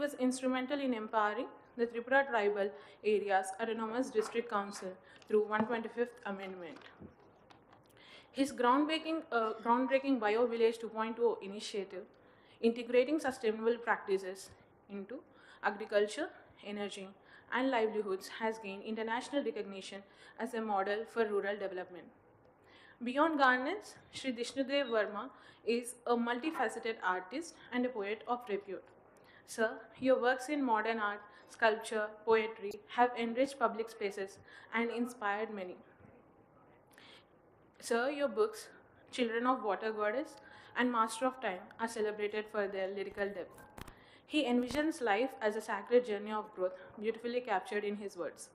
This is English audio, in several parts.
was instrumental in empowering the Tripura tribal areas autonomous district council through 125th Amendment. His groundbreaking Bio-Village 2.0 initiative, integrating sustainable practices into agriculture, energy, and livelihoods, has gained international recognition as a model for rural development. Beyond garnets, Sri Jishnu Varma is a multifaceted artist and a poet of repute. Sir, your works in modern art, sculpture, poetry have enriched public spaces and inspired many. Sir, your books, Children of Water Goddess and Master of Time, are celebrated for their lyrical depth. He envisions life as a sacred journey of growth, beautifully captured in his words.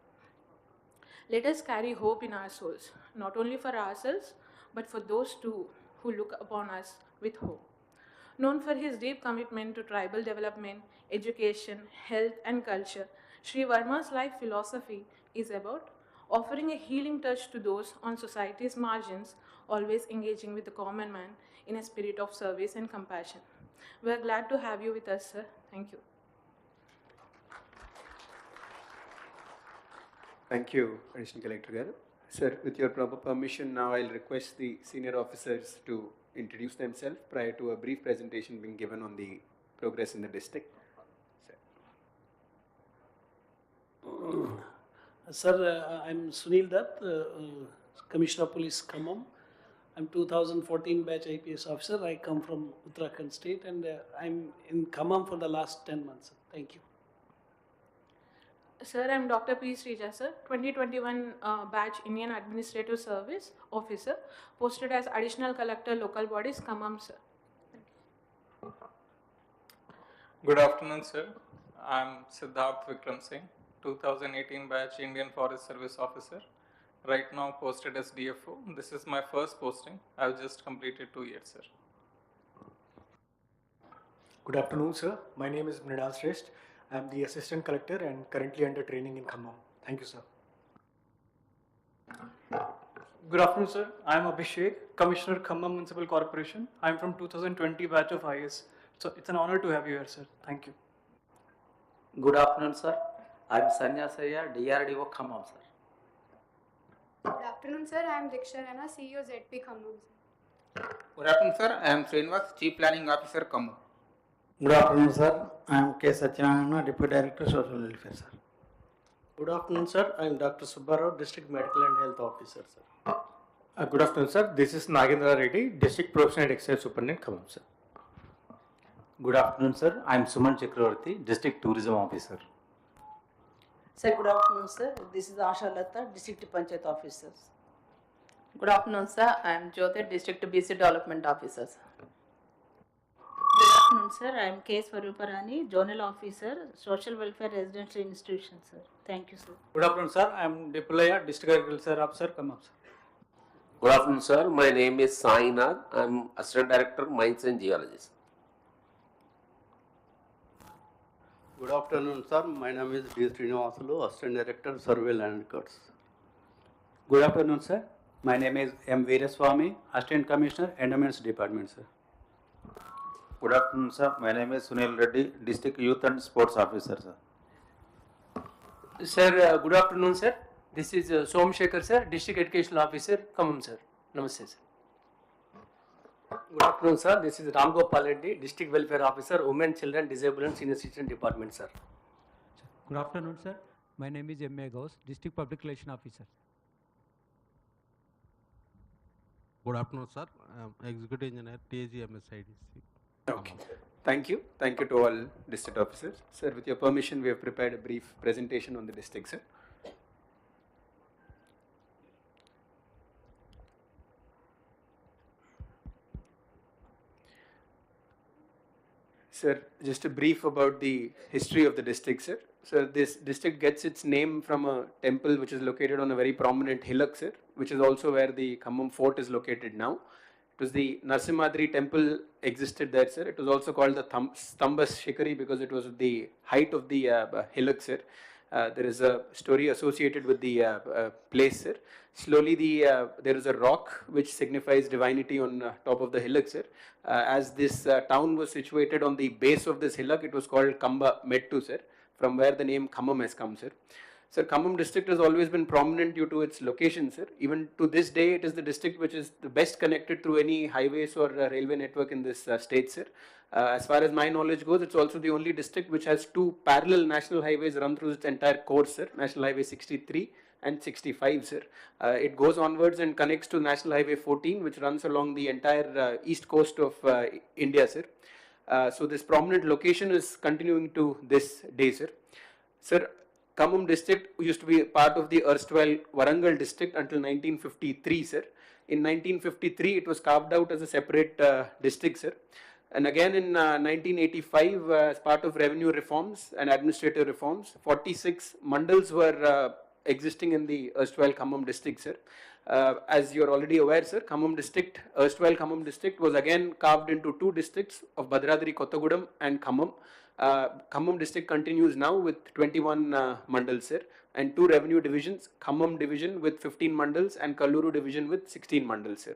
Let us carry hope in our souls, not only for ourselves, but for those too who look upon us with hope. Known for his deep commitment to tribal development, education, health, and culture, Sri Varma's life philosophy is about offering a healing touch to those on society's margins, always engaging with the common man in a spirit of service and compassion. We are glad to have you with us, sir. Thank you. Thank you, Additional Collector Garu. Sir, with your proper permission, now I'll request the senior officers to introduce themselves prior to a brief presentation being given on the progress in the district. Sir, I'm Sunil Dutt, Commissioner of Police, Khammam. I'm 2014 batch IPS officer. I come from Uttarakhand state and I'm in Khammam for the last 10 months. Thank you. Sir, I'm Dr. P. Srija, sir, 2021 batch Indian Administrative Service officer, posted as Additional Collector Local Bodies, Khammam, sir. Good afternoon, sir. I'm Siddharth Vikram Singh, 2018 batch Indian Forest Service officer, right now posted as DFO. This is my first posting. I've just completed 2 years, sir. Good afternoon, sir. My name is Mridal Shrestha. I am the Assistant Collector and currently under training in Khammam. Thank you, sir. Good afternoon, sir. I am Abhishek, Commissioner, Khammam Municipal Corporation. I am from 2020 batch of IS. So it's an honor to have you here, sir. Thank you. Good afternoon, sir. I am Sanyasaya, DRDO Khammam, sir. Good afternoon, sir. I am Diksha Rana, CEO ZP Khammam, sir. Good afternoon, sir. I am Srinivas, Chief Planning Officer, Khammam. Good afternoon, sir. I am K. Satyanarayana, Deputy Director, Social Welfare, sir. Good afternoon, sir. I am Dr. Subbarao, District Medical and Health Officer, sir. Good afternoon, sir. This is Nagendra Reddy, District Professional Textile Superintendent, Khammam, sir. Good afternoon, sir. I am Suman Chakravarti, District Tourism Officer. Sir, good afternoon, sir. This is Asha Lata, District Panchayat Officer. Good afternoon, sir. I am Jyoti, District BC Development Officer. Good afternoon, sir. I am K. Swaruparani, Zonal Officer, Social Welfare Residential Institution, sir. Thank you, sir. Good afternoon, sir. I am Dipulaya, District Agriculture Officer, Khammam, sir. Good afternoon, sir. My name is Sainath. I am Assistant Director, Mines and Geology. Good afternoon, sir. My name is D. Srinivasulu, Assistant Director, Survey Land Records. Good afternoon, sir. My name is M. Veeraswamy, Assistant Commissioner, Endowments Department, sir. Good afternoon, sir. My name is Sunil Reddy, District Youth and Sports Officer, sir. Sir, good afternoon, sir. This is Somshekhar, sir, District Educational Officer, Khammam, sir. Namaste, sir. Good afternoon, sir. This is Ram Gopal Reddy, District Welfare Officer, Women, Children, Disabled and Senior Citizen Department, sir. Good afternoon, sir. My name is M.A. Ghosh, District Public Relation Officer. Good afternoon, sir. I am Executive Engineer, TAGMS IDC. Okay. Thank you. Thank you to all district officers. Sir, with your permission, we have prepared a brief presentation on the district, sir. Sir, just a brief about the history of the district, sir. So this district gets its name from a temple which is located on a very prominent hillock, sir, which is also where the Khammam fort is located now. It was the Narsimhadri temple existed there, sir. It was also called the Stambas Shikari because it was the height of the hillock, sir. There is a story associated with the place, sir. Slowly, there is a rock which signifies divinity on top of the hillock, sir. As this town was situated on the base of this hillock, it was called Kamba Mettu, sir, from where the name Khammam has come, sir. Sir, Khammam district has always been prominent due to its location, sir. Even to this day, it is the district which is the best connected through any highways or railway network in this state, sir. As far as my knowledge goes, it's also the only district which has two parallel national highways run through its entire course, sir. National Highway 63 and 65, sir. It goes onwards and connects to National Highway 14, which runs along the entire east coast of India, sir. So this prominent location is continuing to this day, sir. Sir, Khammam district used to be part of the erstwhile Warangal district until 1953, sir. In 1953, it was carved out as a separate district, sir. And again in 1985, as part of revenue reforms and administrative reforms, 46 mandals were existing in the erstwhile Khammam district, sir. As you are already aware, sir, Khammam district, erstwhile Khammam district was again carved into two districts of Bhadradri, Kottagudem and Khammam. Khammam district continues now with 21 mandals, sir, and two revenue divisions, Khammam division with 15 mandals and Kalluru division with 16 mandals, sir.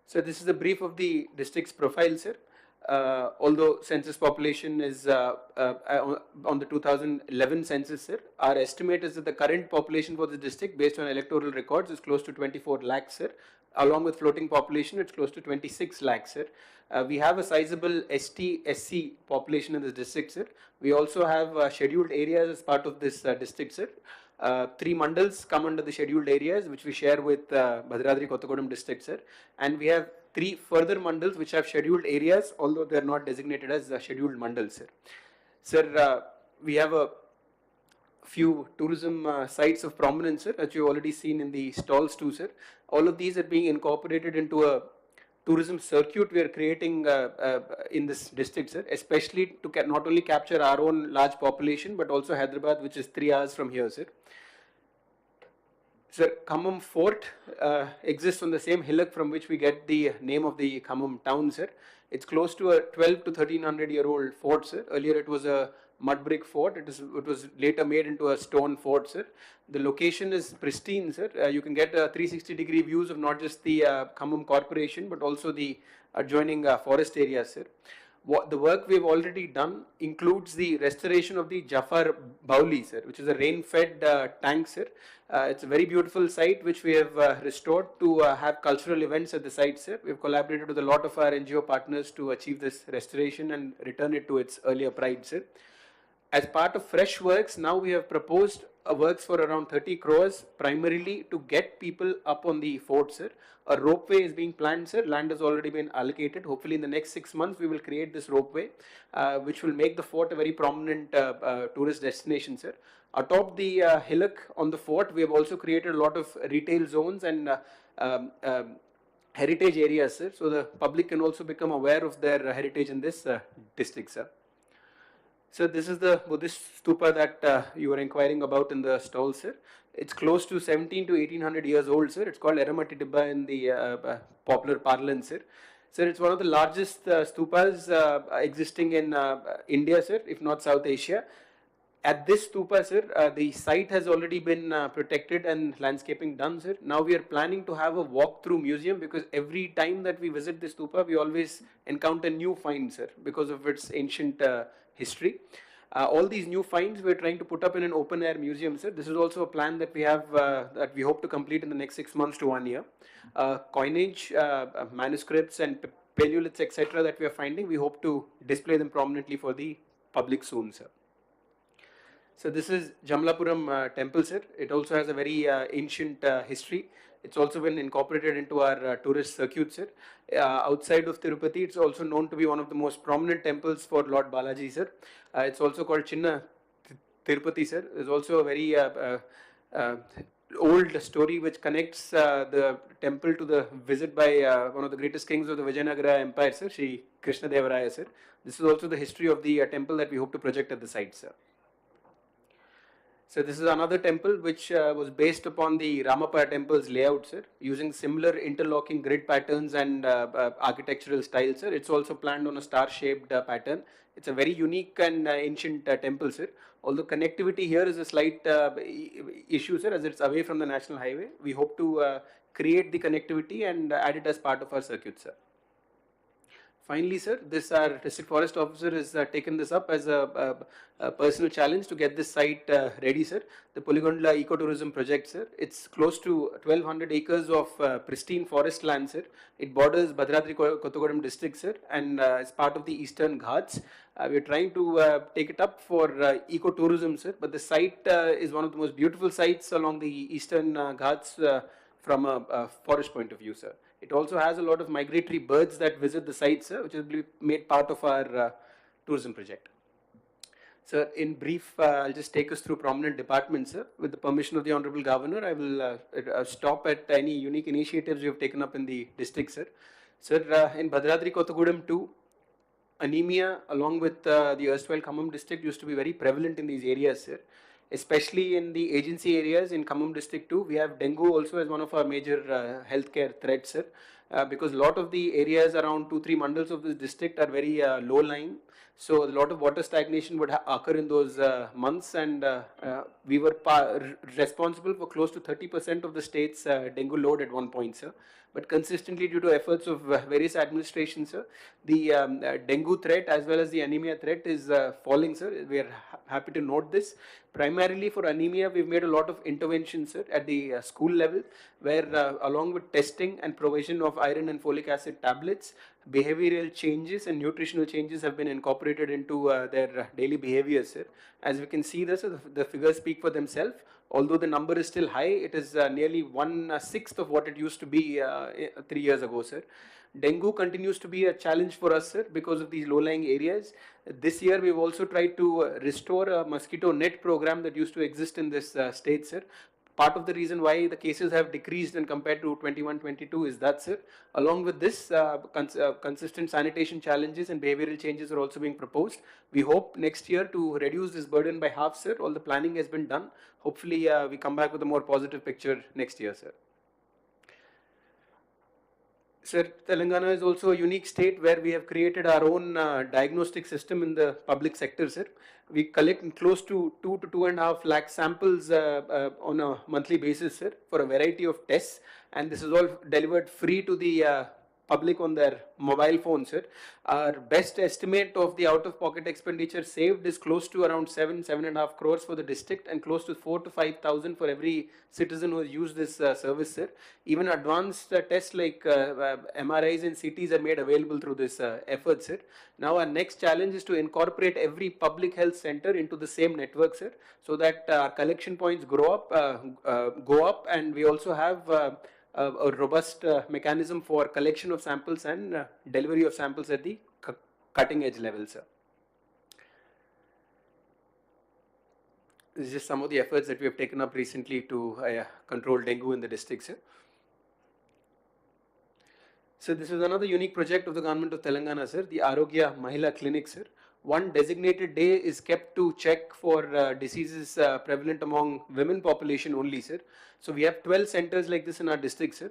So this is a brief of the district's profile, sir. Although census population is on the 2011 census, sir, our estimate is that the current population for the district based on electoral records is close to 24 lakhs, sir. Along with floating population, it's close to 26 lakhs, sir. We have a sizable ST-SC population in this district, sir. We also have scheduled areas as part of this district, sir. 3 mandals come under the scheduled areas, which we share with Bhadradri Kottagudem district, sir. And we have 3 further mandals which have scheduled areas, although they are not designated as scheduled mandals, sir. Sir, we have a few tourism sites of prominence, sir, that you've already seen in the stalls too, sir. All of these are being incorporated into a tourism circuit we are creating in this district, sir, especially to not only capture our own large population, but also Hyderabad, which is 3 hours from here, sir. Sir, Khammam Fort exists on the same hillock from which we get the name of the Khammam town, sir. It's close to a 12 to 1300-year-old fort, sir. Earlier it was a mud brick fort. It was later made into a stone fort, sir. The location is pristine, sir. You can get 360-degree views of not just the Khammam Corporation, but also the adjoining forest areas, sir. The work we've already done includes the restoration of the Jafar Bauli, sir, which is a rain-fed tank, sir. It's a very beautiful site which we have restored to have cultural events at the site, sir. We've collaborated with a lot of our NGO partners to achieve this restoration and return it to its earlier pride, sir. As part of fresh works, now we have proposed works for around 30 crores, primarily to get people up on the fort, sir. A ropeway is being planned, sir. Land has already been allocated. Hopefully in the next 6 months, we will create this ropeway, which will make the fort a very prominent tourist destination, sir. Atop the hillock on the fort, we have also created a lot of retail zones and heritage areas, sir. So the public can also become aware of their heritage in this district, sir. So this is the Buddhist stupa that you were inquiring about in the stall, sir. It's close to 17 to 1800 years old, sir. It's called Eramatitibba in the popular parlance, sir. Sir, it's one of the largest stupas existing in India, sir, if not South Asia. At this stupa, sir, the site has already been protected and landscaping done, sir. Now we are planning to have a walk-through museum because every time that we visit this stupa, we always encounter new finds, sir, because of its ancient history. All these new finds we're trying to put up in an open-air museum, sir. This is also a plan that we have that we hope to complete in the next 6 months to 1 year. Coinage, manuscripts and paleoliths, etc. that we are finding, we hope to display them prominently for the public soon, sir. So this is Jamlapuram temple, sir. It also has a very ancient history. It's also been incorporated into our tourist circuit, sir. Outside of Tirupati, it's also known to be one of the most prominent temples for Lord Balaji, sir. It's also called Chinna Tirupati, sir. There's also a very old story which connects the temple to the visit by one of the greatest kings of the Vijayanagara Empire, sir, Sri Krishna Deva Raya, sir. This is also the history of the temple that we hope to project at the site, sir. So this is another temple which was based upon the Ramappa temple's layout, sir, using similar interlocking grid patterns and architectural styles, sir. It's also planned on a star-shaped pattern. It's a very unique and ancient temple, sir. Although connectivity here is a slight issue, sir, as it's away from the national highway. We hope to create the connectivity and add it as part of our circuit, sir. Finally, sir, this our district forest officer has taken this up as a personal challenge to get this site ready, sir. The Poligondla ecotourism project, sir. It's close to 1,200 acres of pristine forest land, sir. It borders Bhadradri Kottagudem district, sir, and is part of the Eastern Ghats. We are trying to take it up for ecotourism, sir. But the site is one of the most beautiful sites along the Eastern Ghats from a forest point of view, sir. It also has a lot of migratory birds that visit the site, sir, which will be made part of our tourism project. Sir, in brief, I'll just take us through prominent departments, sir. With the permission of the Honorable Governor, I will stop at any unique initiatives we have taken up in the district, sir. Sir, in Bhadradri Kottagudem too, anemia along with the erstwhile Khammam district used to be very prevalent in these areas, sir. Especially in the agency areas in Khammam district too, we have dengue also as one of our major healthcare threats, sir. Because a lot of the areas around 2-3 mandals of this district are very low lying. So a lot of water stagnation would occur in those months, and we were responsible for close to 30% of the state's dengue load at one point, sir. But consistently, due to efforts of various administrations, sir, the dengue threat as well as the anemia threat is falling, sir. We are happy to note this. Primarily for anemia, we've made a lot of interventions, sir, at the school level, where along with testing and provision of iron and folic acid tablets, behavioral changes and nutritional changes have been incorporated into their daily behaviors, sir. As we can see this, the figures speak for themselves. Although the number is still high, it is nearly 1/6 of what it used to be 3 years ago, sir. Dengue continues to be a challenge for us, sir, because of these low-lying areas. This year, we've also tried to restore a mosquito net program that used to exist in this state, sir. Part of the reason why the cases have decreased when compared to 21-22 is that, sir. Along with this, consistent sanitation challenges and behavioral changes are also being proposed. We hope next year to reduce this burden by half, sir. All the planning has been done. Hopefully, we come back with a more positive picture next year, sir. Sir, Telangana is also a unique state where we have created our own diagnostic system in the public sector, sir. We collect close to 2 to 2.5 lakh samples on a monthly basis, sir, for a variety of tests, and this is all delivered free to the public on their mobile phone, sir. Our best estimate of the out-of-pocket expenditure saved is close to around 7.5 crores for the district, and close to 4 to 5,000 for every citizen who has used this service, sir. Even advanced tests like MRIs and CTs are made available through this effort, sir. Now our next challenge is to incorporate every public health center into the same network, sir, so that our collection points go up, and we also have a robust mechanism for collection of samples and delivery of samples at the cutting edge level, sir. This is just some of the efforts that we have taken up recently to control dengue in the district, sir. So this is another unique project of the government of Telangana, sir, the Arogya Mahila Clinic, sir. One designated day is kept to check for diseases prevalent among women population only, sir. So we have 12 centers like this in our district, sir.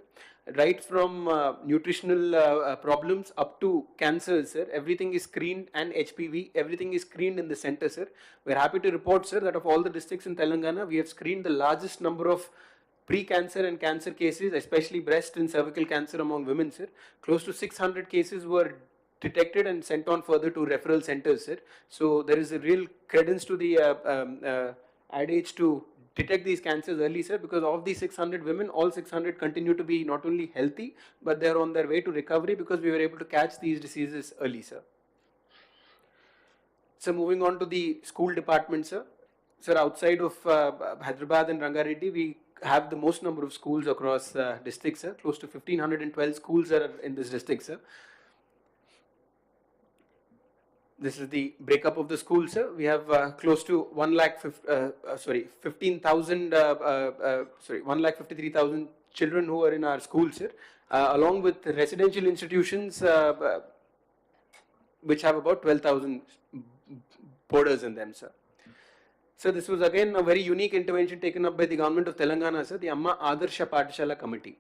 Right from nutritional problems up to cancers, sir. Everything is screened, and HPV, everything is screened in the center, sir. We're happy to report, sir, that of all the districts in Telangana, we have screened the largest number of pre-cancer and cancer cases, especially breast and cervical cancer among women, sir. Close to 600 cases were detected and sent on further to referral centers, sir. So there is a real credence to the adage to detect these cancers early, sir, because of these 600 women, all 600 continue to be not only healthy, but they are on their way to recovery because we were able to catch these diseases early, sir. So moving on to the school department, sir. Sir, outside of Hyderabad and Rangareddy, we have the most number of schools across districts, sir. Close to 1,512 schools are in this district, sir. This is the breakup of the schools, sir. We have close to 1,53,000 children who are in our schools, sir, along with residential institutions which have about 12,000 boarders in them, sir. So this was again a very unique intervention taken up by the government of Telangana, sir, the Amma Adarsha Pathshala Committee.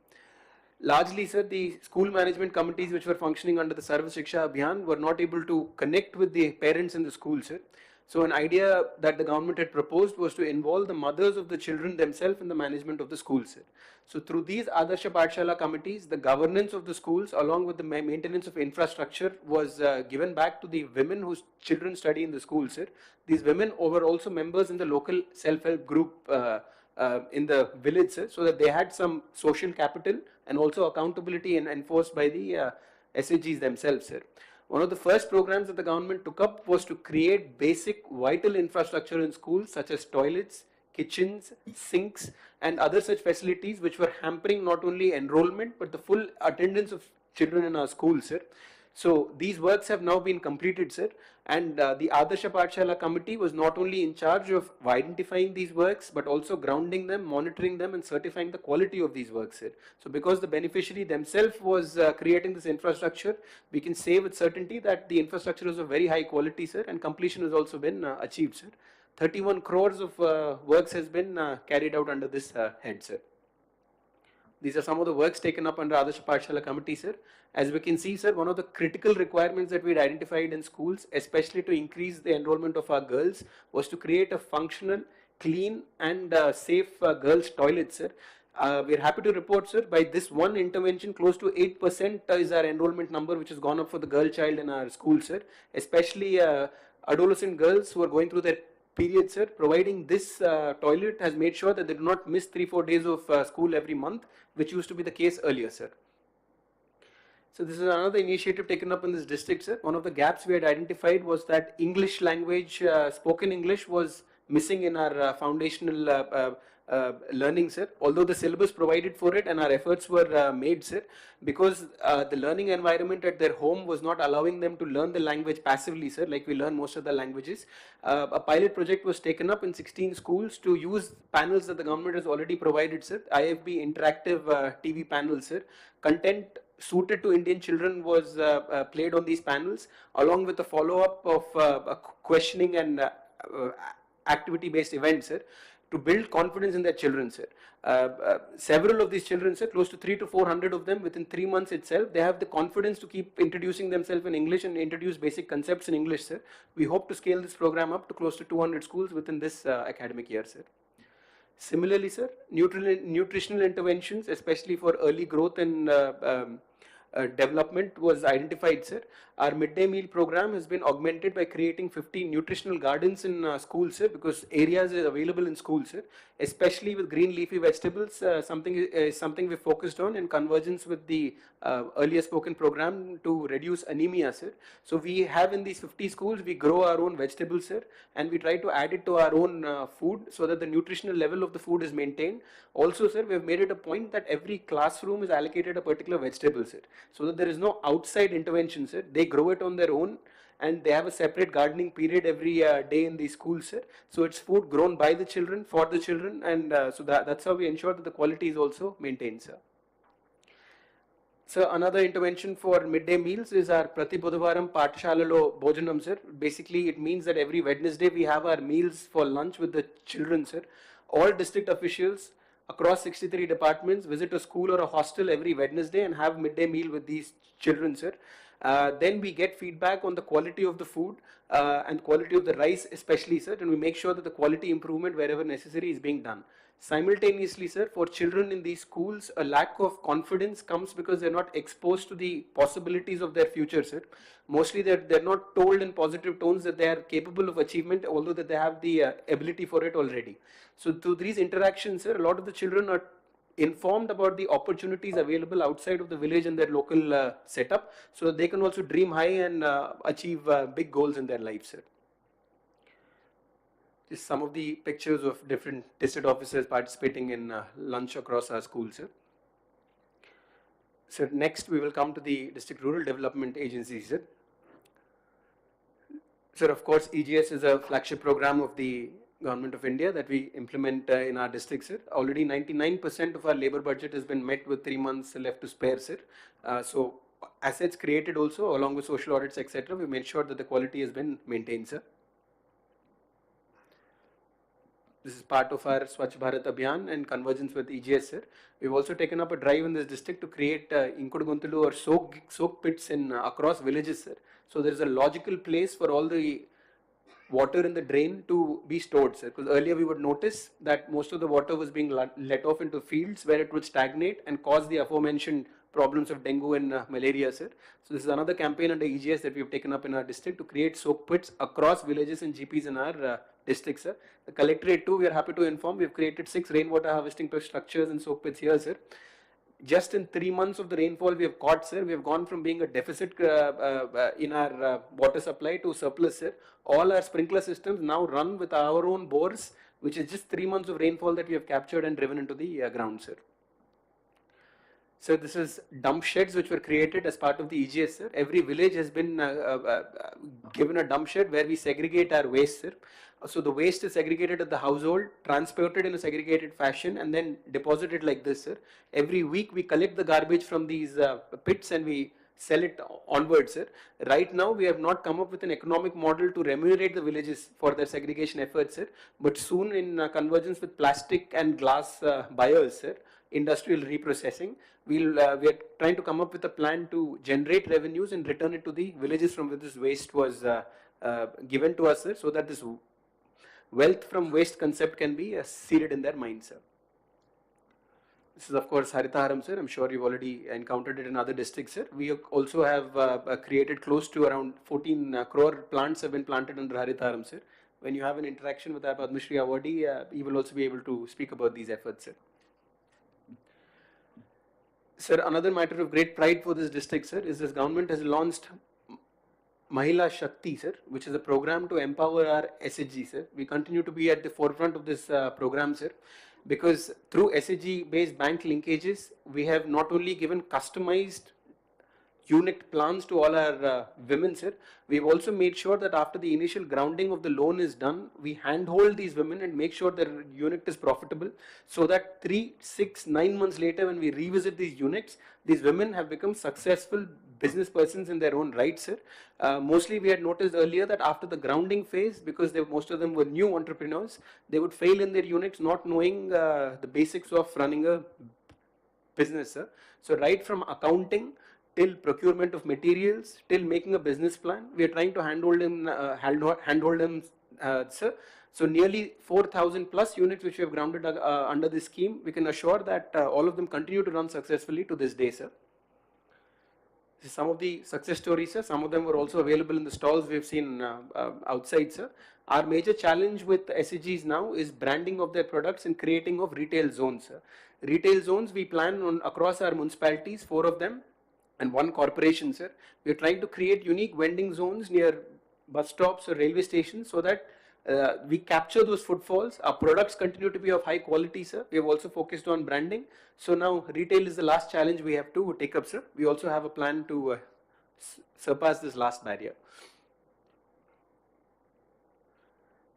Largely, sir, the school management committees which were functioning under the Sarva Shiksha Abhiyan were not able to connect with the parents in the school, sir. So an idea that the government had proposed was to involve the mothers of the children themselves in the management of the schools, sir. So through these Adarsha Pathshala committees, the governance of the schools along with the maintenance of infrastructure was given back to the women whose children study in the schools, sir. These women were also members in the local self-help group in the village, sir, so that they had some social capital and also accountability and enforced by the SHGs themselves, sir. One of the first programs that the government took up was to create basic vital infrastructure in schools such as toilets, kitchens, sinks and other such facilities which were hampering not only enrollment but the full attendance of children in our schools, sir. So these works have now been completed, sir, and the Adarsha Pathshala committee was not only in charge of identifying these works but also grounding them, monitoring them and certifying the quality of these works, sir. So because the beneficiary themselves was creating this infrastructure, we can say with certainty that the infrastructure is of very high quality, sir, and completion has also been achieved, sir. 31 crores of works has been carried out under this head, sir. These are some of the works taken up under Adarsha Pathshala committee, sir. As we can see, sir, one of the critical requirements that we had identified in schools, especially to increase the enrollment of our girls, was to create a functional, clean and safe girls' toilets, sir. We are happy to report, sir, by this one intervention, close to 8% is our enrollment number which has gone up for the girl child in our schools, sir. Especially adolescent girls who are going through their period, sir. Providing this toilet has made sure that they do not miss 3-4 days of school every month, which used to be the case earlier, sir. So this is another initiative taken up in this district, sir. One of the gaps we had identified was that English language, spoken English was missing in our foundational learning, sir. Although the syllabus provided for it and our efforts were made, sir, because the learning environment at their home was not allowing them to learn the language passively, sir, like we learn most of the languages. A pilot project was taken up in 16 schools to use panels that the government has already provided, sir. IFB interactive TV panels, sir. Content suited to Indian children was played on these panels, along with the follow-up of questioning and activity-based events, sir, to build confidence in their children, sir. Several of these children, sir, close to 300 to 400 of them, within 3 months itself, they have the confidence to keep introducing themselves in English and introduce basic concepts in English, sir. We hope to scale this program up to close to 200 schools within this academic year, sir. Similarly, sir, nutritional interventions, especially for early growth and development was identified, sir. Our midday meal program has been augmented by creating 50 nutritional gardens in schools, sir, because areas are available in schools, sir, especially with green leafy vegetables, something we focused on in convergence with the earlier spoken program to reduce anemia, sir. So we have in these 50 schools, we grow our own vegetables, sir, and we try to add it to our own food so that the nutritional level of the food is maintained. Also, sir, we have made it a point that every classroom is allocated a particular vegetable, sir, so that there is no outside intervention, sir. They grow it on their own and they have a separate gardening period every day in these schools, sir. So it's food grown by the children, for the children, and so that's how we ensure that the quality is also maintained, sir. So another intervention for midday meals is our Prati Budhavaram Pathshalalo Bhojanam, sir. Basically, it means that every Wednesday we have our meals for lunch with the children, sir. All district officials across 63 departments visit a school or a hostel every Wednesday and have midday meal with these children, sir. Then we get feedback on the quality of the food and quality of the rice especially, sir, and we make sure that the quality improvement wherever necessary is being done. Simultaneously, sir, for children in these schools, a lack of confidence comes because they're not exposed to the possibilities of their future, sir. Mostly they're not told in positive tones that they are capable of achievement, although that they have the ability for it already. So through these interactions, sir, a lot of the children are informed about the opportunities available outside of the village and their local setup, so that they can also dream high and achieve big goals in their lives, sir. Just some of the pictures of different district officers participating in lunch across our schools, sir. So next we will come to the District Rural Development Agency, sir. Sir, of course, EGS is a flagship program of the Government of India that we implement in our district, sir. Already 99% of our labor budget has been met with 3 months left to spare, sir. So assets created also along with social audits, etc. We made sure that the quality has been maintained, sir. This is part of our Swachh Bharat Abhiyan and convergence with EGS, sir. We've also taken up a drive in this district to create Inkuduguntulu or soak pits in across villages, sir. So there is a logical place for all the water in the drain to be stored, sir. Because earlier we would notice that most of the water was being let off into fields where it would stagnate and cause the aforementioned problems of dengue and malaria, sir. So this is another campaign under EGS that we have taken up in our district to create soak pits across villages and GPs in our district, sir. The collectorate too, we are happy to inform, we have created 6 rainwater harvesting structures and soak pits here, sir. Just in 3 months of the rainfall we have caught, sir, we have gone from being a deficit in our water supply to surplus, sir. All our sprinkler systems now run with our own bores, which is just 3 months of rainfall that we have captured and driven into the ground, sir. So this is dump sheds which were created as part of the EGS, sir. Every village has been given a dump shed where we segregate our waste, sir. So the waste is segregated at the household, transported in a segregated fashion and then deposited like this, sir. Every week we collect the garbage from these pits and we sell it onwards, sir. Right now we have not come up with an economic model to remunerate the villages for their segregation efforts, sir. But soon in convergence with plastic and glass buyers, sir, industrial reprocessing, we are trying to come up with a plan to generate revenues and return it to the villages from which this waste was given to us, sir, so that this wealth from waste concept can be seeded in their minds, sir. This is of course Haritaharam, sir. I'm sure you've already encountered it in other districts, sir. We also have created close to around 14 crore plants have been planted under Haritaharam, sir. When you have an interaction with our Padma Shri awardee, he will also be able to speak about these efforts, sir. Sir, another matter of great pride for this district, sir, is this government has launched Mahila Shakti, sir, which is a program to empower our SHG, sir. We continue to be at the forefront of this program, sir, because through SHG based bank linkages, we have not only given customized unit plans to all our women, sir. We've also made sure that after the initial grounding of the loan is done, we handhold these women and make sure their unit is profitable, so that 3, 6, 9 months later when we revisit these units, these women have become successful business persons in their own right, sir. Mostly we had noticed earlier that after the grounding phase, because most of them were new entrepreneurs, they would fail in their units not knowing the basics of running a business, sir. So right from accounting till procurement of materials, till making a business plan, we are trying to handhold them, sir. So nearly 4,000 plus units which we have grounded under this scheme, we can assure that all of them continue to run successfully to this day, sir. This is some of the success stories, sir. Some of them were also available in the stalls we have seen outside, sir. Our major challenge with SHGs now is branding of their products and creating of retail zones, sir. Retail zones we plan on across our municipalities, 4 of them, and 1 corporation, sir. We are trying to create unique vending zones near bus stops or railway stations so that we capture those footfalls. Our products continue to be of high quality, sir. We have also focused on branding. So now retail is the last challenge we have to take up, sir. We also have a plan to surpass this last barrier.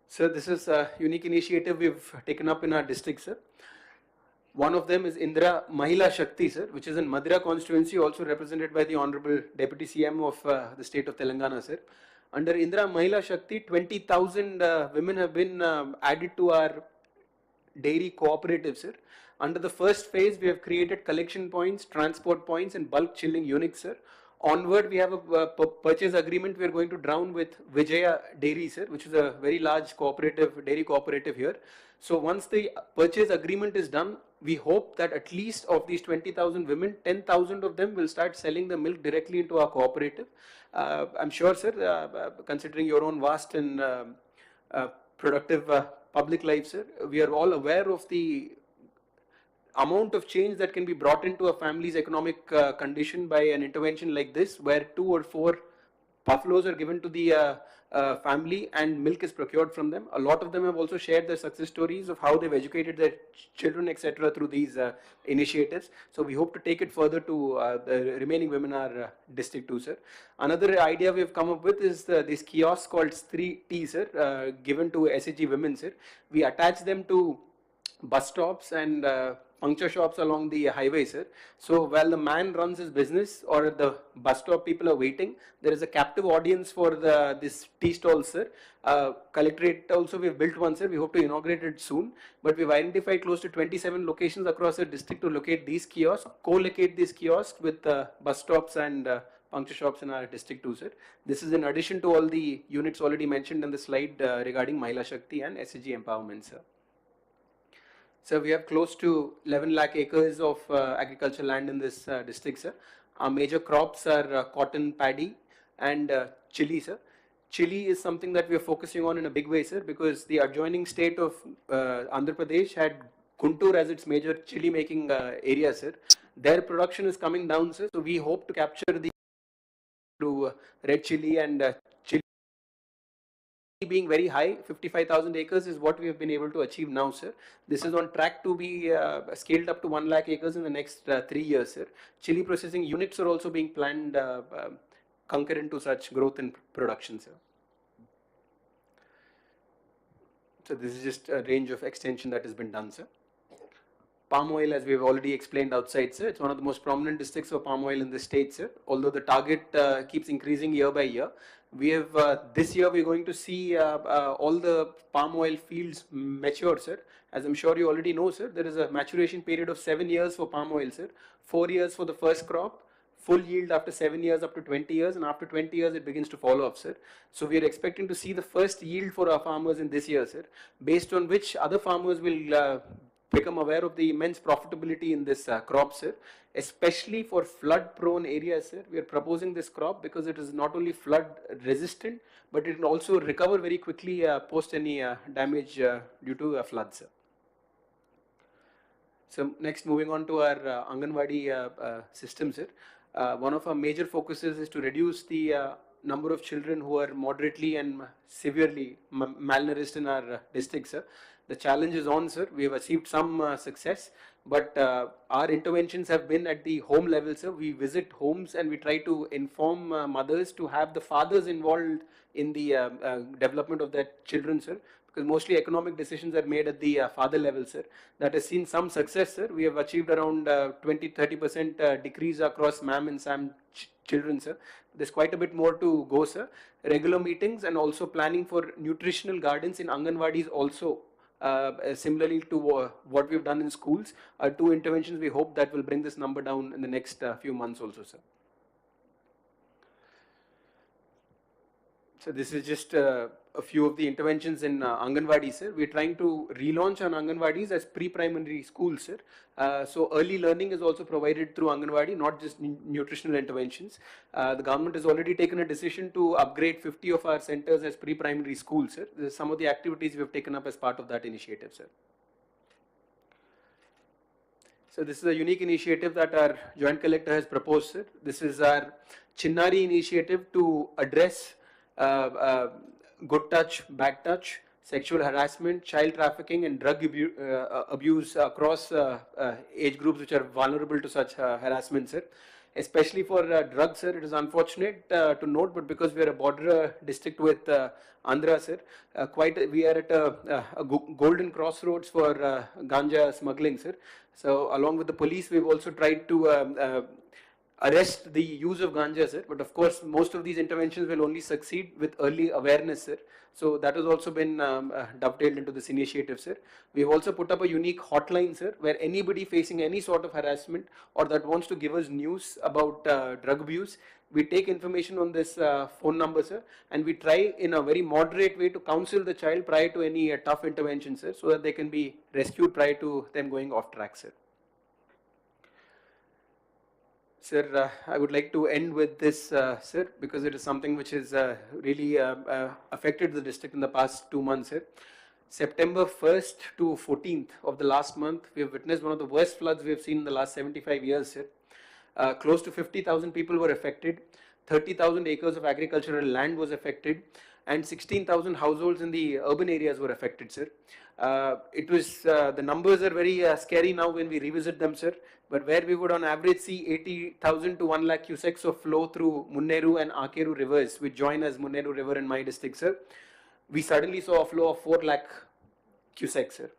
Sir, this is a unique initiative we've taken up in our district, sir. One of them is Indra Mahila Shakti, sir, which is in Madura constituency, also represented by the Honorable Deputy CM of the state of Telangana, sir. Under Indra Mahila Shakti, 20,000 women have been added to our dairy cooperative, sir. Under the first phase, we have created collection points, transport points and bulk chilling units, sir. Onward, we have a purchase agreement we are going to drawn with Vijaya Dairy, sir, which is a very large cooperative, dairy cooperative here. So once the purchase agreement is done, we hope that at least of these 20,000 women, 10,000 of them will start selling the milk directly into our cooperative. I'm sure, sir, considering your own vast and productive public life, sir, we are all aware of the amount of change that can be brought into a family's economic condition by an intervention like this, where 2 or 4 buffaloes are given to the family and milk is procured from them. A lot of them have also shared their success stories of how they've educated their children, etc., through these initiatives. So we hope to take it further to the remaining women in our district too, sir. Another idea we have come up with is this kiosk called 3T, sir, given to SHG women, sir. We attach them to bus stops and puncture shops along the highway, sir. So while the man runs his business or at the bus stop people are waiting, there is a captive audience for this tea stall, sir. Collectorate also we've built one, sir. We hope to inaugurate it soon. But we've identified close to 27 locations across the district to locate these kiosks, co-locate these kiosks with bus stops and puncture shops in our district too, sir. This is in addition to all the units already mentioned in the slide regarding Mahila Shakti and SHG empowerment, sir. So we have close to 11 lakh acres of agricultural land in this district, sir. Our major crops are cotton, paddy and chili, sir. Chili is something that we are focusing on in a big way, sir, because the adjoining state of Andhra Pradesh had Guntur as its major chili making area, sir. Their production is coming down, sir. So we hope to capture the red chili and chili being very high. 55,000 acres is what we have been able to achieve now, sir. This is on track to be scaled up to 1 lakh acres in the next 3 years, sir. Chili processing units are also being planned concurrent to such growth in production, sir. So this is just a range of extension that has been done, sir. Palm oil, as we have already explained outside, sir, it's one of the most prominent districts for palm oil in the state, sir. Although the target keeps increasing year by year, we have this year we're going to see all the palm oil fields mature, sir. As I'm sure you already know, sir, there is a maturation period of 7 years for palm oil, sir. 4 years for the first crop, full yield after 7 years up to 20 years, and after 20 years it begins to follow up, sir. So we are expecting to see the first yield for our farmers in this year, sir, based on which other farmers will become aware of the immense profitability in this crop, sir, especially for flood prone areas, sir. We are proposing this crop because it is not only flood resistant, but it can also recover very quickly post any damage due to floods, sir. So next, moving on to our Anganwadi system, sir. One of our major focuses is to reduce the number of children who are moderately and severely malnourished in our district, sir. The challenge is on, sir. We have achieved some success, but our interventions have been at the home level, sir. We visit homes and we try to inform mothers to have the fathers involved in the development of their children, sir, because mostly economic decisions are made at the father level, sir. That has seen some success, sir. We have achieved around 20-30% decrease across MAM and SAM children, sir. There's quite a bit more to go, sir. Regular meetings and also planning for nutritional gardens in Anganwadis also. Similarly to what we've done in schools, are 2 interventions we hope that will bring this number down in the next few months also, sir. So this is just a few of the interventions in Anganwadi, sir. We're trying to relaunch on Anganwadis as pre-primary schools, sir. So early learning is also provided through Anganwadi, not just nutritional interventions. The government has already taken a decision to upgrade 50 of our centers as pre-primary schools, sir. This is some of the activities we have taken up as part of that initiative, sir. So this is a unique initiative that our Joint Collector has proposed, sir. This is our Chinnari initiative to address good touch, bad touch, sexual harassment, child trafficking and drug abuse across age groups which are vulnerable to such harassment, sir. Especially for drugs, sir, it is unfortunate to note, but because we are a border district with Andhra, sir, we are at a golden crossroads for ganja smuggling, sir. So along with the police, we've also tried to arrest the use of ganja, sir, but of course most of these interventions will only succeed with early awareness, sir. So that has also been dovetailed into this initiative, sir. We have also put up a unique hotline, sir, where anybody facing any sort of harassment or that wants to give us news about drug abuse, we take information on this phone number, sir, and we try in a very moderate way to counsel the child prior to any tough intervention, sir, so that they can be rescued prior to them going off track, sir. Sir, I would like to end with this, sir, because it is something which has really affected the district in the past 2 months, sir. September 1st to 14th of the last month, we have witnessed one of the worst floods we have seen in the last 75 years, sir. Close to 50,000 people were affected, 30,000 acres of agricultural land was affected, and 16,000 households in the urban areas were affected, sir. It was, the numbers are very scary now when we revisit them, sir, but where we would on average see 80,000 to 1 lakh cusecs of flow through Munneru and Akeru rivers, which join as Munneru river in my district, sir, we suddenly saw a flow of 4 lakh cusecs, sir.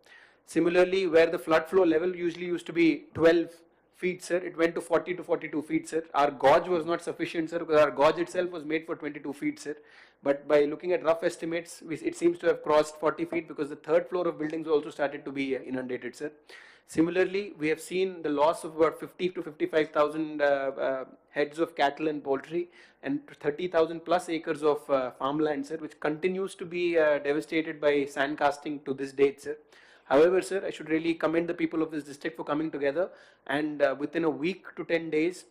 Similarly, where the flood flow level usually used to be 12 feet, sir, it went to 40 to 42 feet, sir. Our gauge was not sufficient, sir, because our gauge itself was made for 22 feet, sir. But by looking at rough estimates, it seems to have crossed 40 feet because the third floor of buildings also started to be inundated, sir. Similarly, we have seen the loss of about 50 to 55,000 heads of cattle and poultry and 30,000 plus acres of farmland, sir, which continues to be devastated by sand casting to this date, sir. However, sir, I should really commend the people of this district for coming together and within a week to 10 days,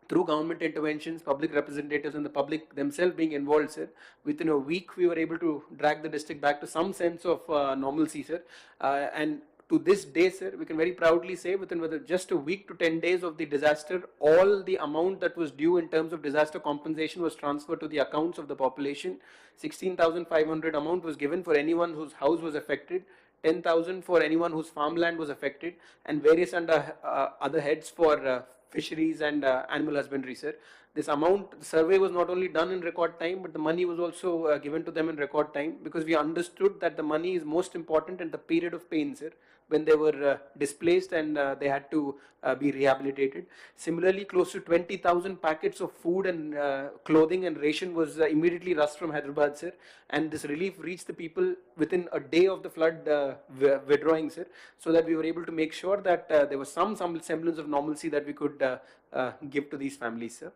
through government interventions, public representatives and the public themselves being involved, sir, within a week we were able to drag the district back to some sense of normalcy, sir. And to this day, sir, we can very proudly say within just a week to 10 days of the disaster, all the amount that was due in terms of disaster compensation was transferred to the accounts of the population. 16,500 amount was given for anyone whose house was affected, 10,000 for anyone whose farmland was affected, and various other heads for fisheries and animal husbandry, sir. This amount, the survey was not only done in record time, but the money was also given to them in record time, because we understood that the money is most important in the period of pain, sir, when they were displaced and they had to be rehabilitated. Similarly, close to 20,000 packets of food and clothing and ration was immediately rushed from Hyderabad, sir, and this relief reached the people within a day of the flood withdrawing, sir, so that we were able to make sure that there was some semblance of normalcy that we could give to these families, sir.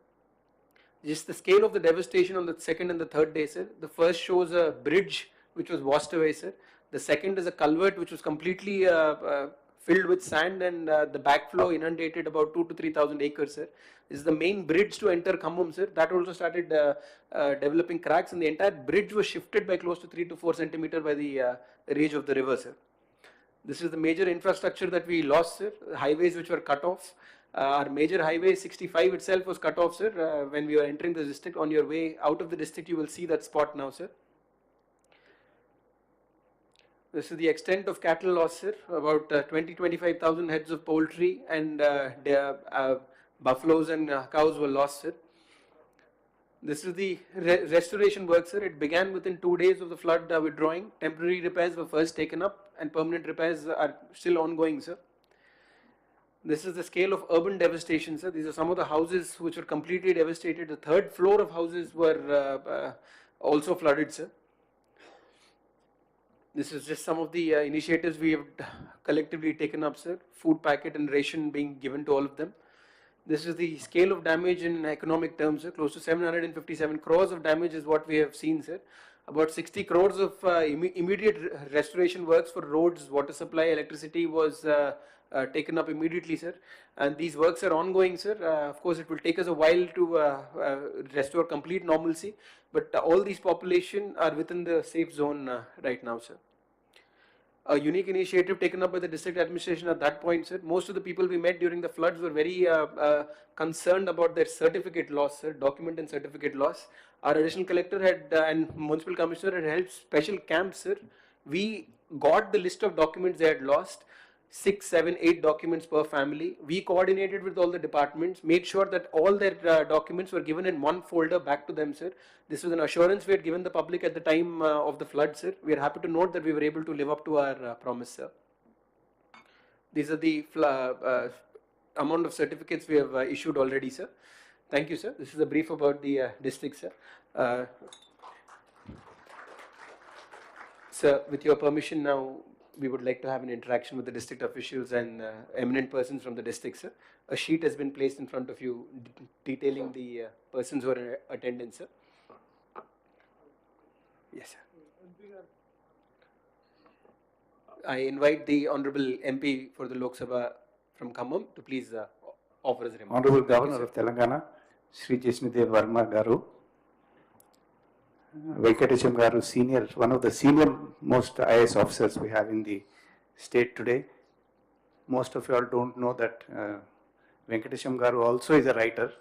Just the scale of the devastation on the second and the third day, sir. The first shows a bridge which was washed away, sir. The second is a culvert which was completely filled with sand, and the backflow inundated about 2 to 3,000 acres, sir. This is the main bridge to enter Khammam, sir. That also started developing cracks, and the entire bridge was shifted by close to 3 to 4 centimeters by the rage of the river, sir. This is the major infrastructure that we lost, sir. Highways which were cut off. Our major highway 65 itself was cut off, sir, when we were entering the district. On your way out of the district, you will see that spot now, sir. This is the extent of cattle loss, sir. About 25,000 heads of poultry and buffaloes and cows were lost, sir. This is the restoration work, sir. It began within 2 days of the flood withdrawing. Temporary repairs were first taken up and permanent repairs are still ongoing, sir. This is the scale of urban devastation, sir. These are some of the houses which were completely devastated. The third floor of houses were also flooded, sir. This is just some of the initiatives we have collectively taken up, sir. Food packet and ration being given to all of them. This is the scale of damage in economic terms, sir. Close to 757 crores of damage is what we have seen, sir. About 60 crores of immediate restoration works for roads, water supply, electricity was taken up immediately, sir. And these works are ongoing, sir. Of course, it will take us a while to restore complete normalcy, but all these population are within the safe zone right now, sir. A unique initiative taken up by the district administration at that point, sir. Most of the people we met during the floods were very concerned about their certificate loss, sir, document and certificate loss. Our additional collector had and municipal commissioner had held special camps, sir. We got the list of documents they had lost. 6, 7, 8 documents per family. We coordinated with all the departments, made sure that all their documents were given in one folder back to them, sir. This was an assurance we had given the public at the time of the flood, sir. We are happy to note that we were able to live up to our promise, sir. These are the amount of certificates we have issued already, sir. Thank you, sir. This is a brief about the district, sir. Sir, with your permission now, we would like to have an interaction with the district officials and eminent persons from the district, sir. A sheet has been placed in front of you detailing the persons who are in attendance, sir. Yes, sir. I invite the Honorable MP for the Lok Sabha from Khammam to please offer his remarks. Honorable Governor of Telangana, Shri Jishnu Varma Garu, Venkatesham Garu, senior, one of the senior most IAS officers we have in the state today. Most of you all don't know that Venkatesham Garu also is a writer.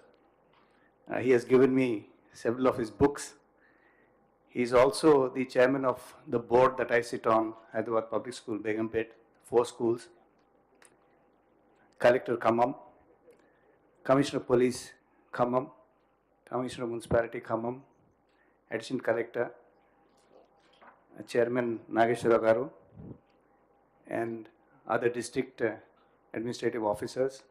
He has given me several of his books. He is also the chairman of the board that I sit on, Hyderabad Public School, Begumpet, 4 schools. Collector Khammam, Commissioner of Police Khammam, Commissioner of Municipality Khammam, Additional Collector, Chairman Nageshwara Garu, and other district administrative officers.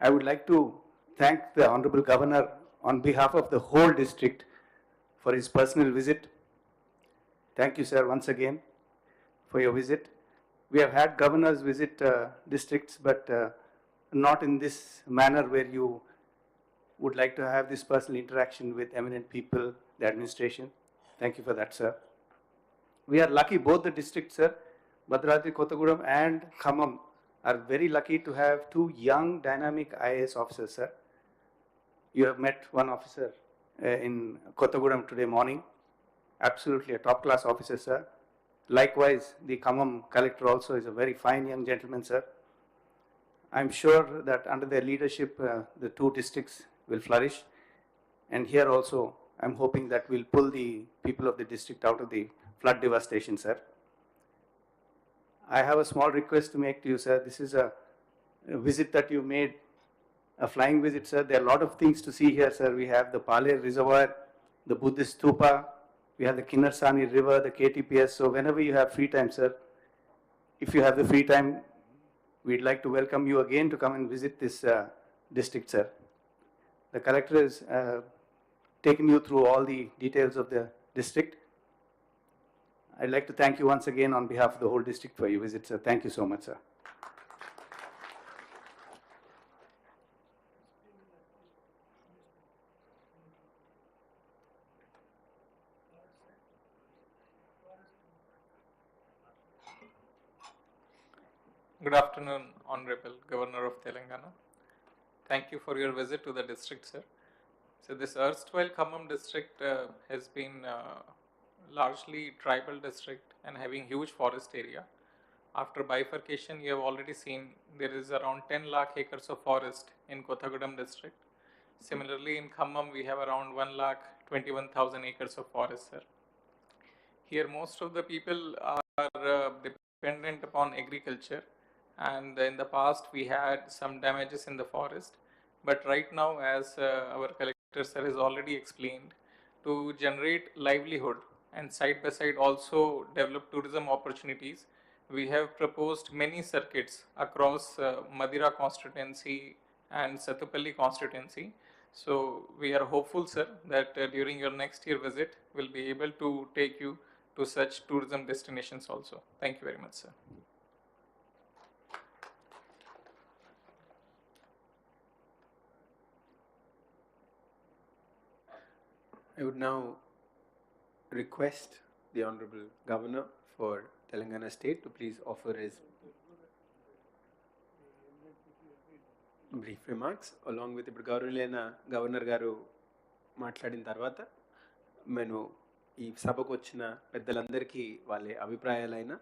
I would like to thank the Honorable Governor on behalf of the whole district for his personal visit. Thank you, sir, once again for your visit. We have had governors visit districts, but not in this manner where you would like to have this personal interaction with eminent people, the administration. Thank you for that, sir. We are lucky, both the districts, sir, Bhadradri, Kottagudem and Khammam are very lucky to have two young dynamic IAS officers, sir. You have met one officer in Kottagudem today morning. Absolutely a top class officer, sir. Likewise, the Khammam collector also is a very fine young gentleman, sir. I'm sure that under their leadership, the two districts will flourish. And here also, I'm hoping that we'll pull the people of the district out of the flood devastation, sir. I have a small request to make to you, sir. This is a visit that you made, a flying visit, sir. There are a lot of things to see here, sir. We have the Pale Reservoir, the Buddhist Stupa, we have the Kinnarsani River, the KTPS. So whenever you have free time, sir, if you have the free time, we'd like to welcome you again to come and visit this district, sir. The collector has taken you through all the details of the district. I'd like to thank you once again on behalf of the whole district for your visit, sir. Thank you so much, sir. Good afternoon, Honorable Governor of Telangana. Thank you for your visit to the district, sir. So this erstwhile Khammam district has been largely tribal district and having huge forest area. After bifurcation, you have already seen there is around 10 lakh acres of forest in Kottagudem district. Similarly, in Khammam, we have around 1,21,000 acres of forest, sir. Here, most of the people are dependent upon agriculture, and in the past, we had some damages in the forest. But right now, as our collector sir has already explained, to generate livelihood and side by side also develop tourism opportunities, we have proposed many circuits across Madira constituency and Satupalli constituency. So we are hopeful, sir, that during your next year visit, we'll be able to take you to such tourism destinations also. Thank you very much, sir. I would now request the Honorable Governor for Telangana State to please offer his brief remarks along with ఇప్పుడు గౌరవనీయులైన governor గారు మాట్లాడిన తర్వాత నేను ఈ సభకు వచ్చిన పెద్దలందరికీ వాళ్ళ అభిప్రాయాలైన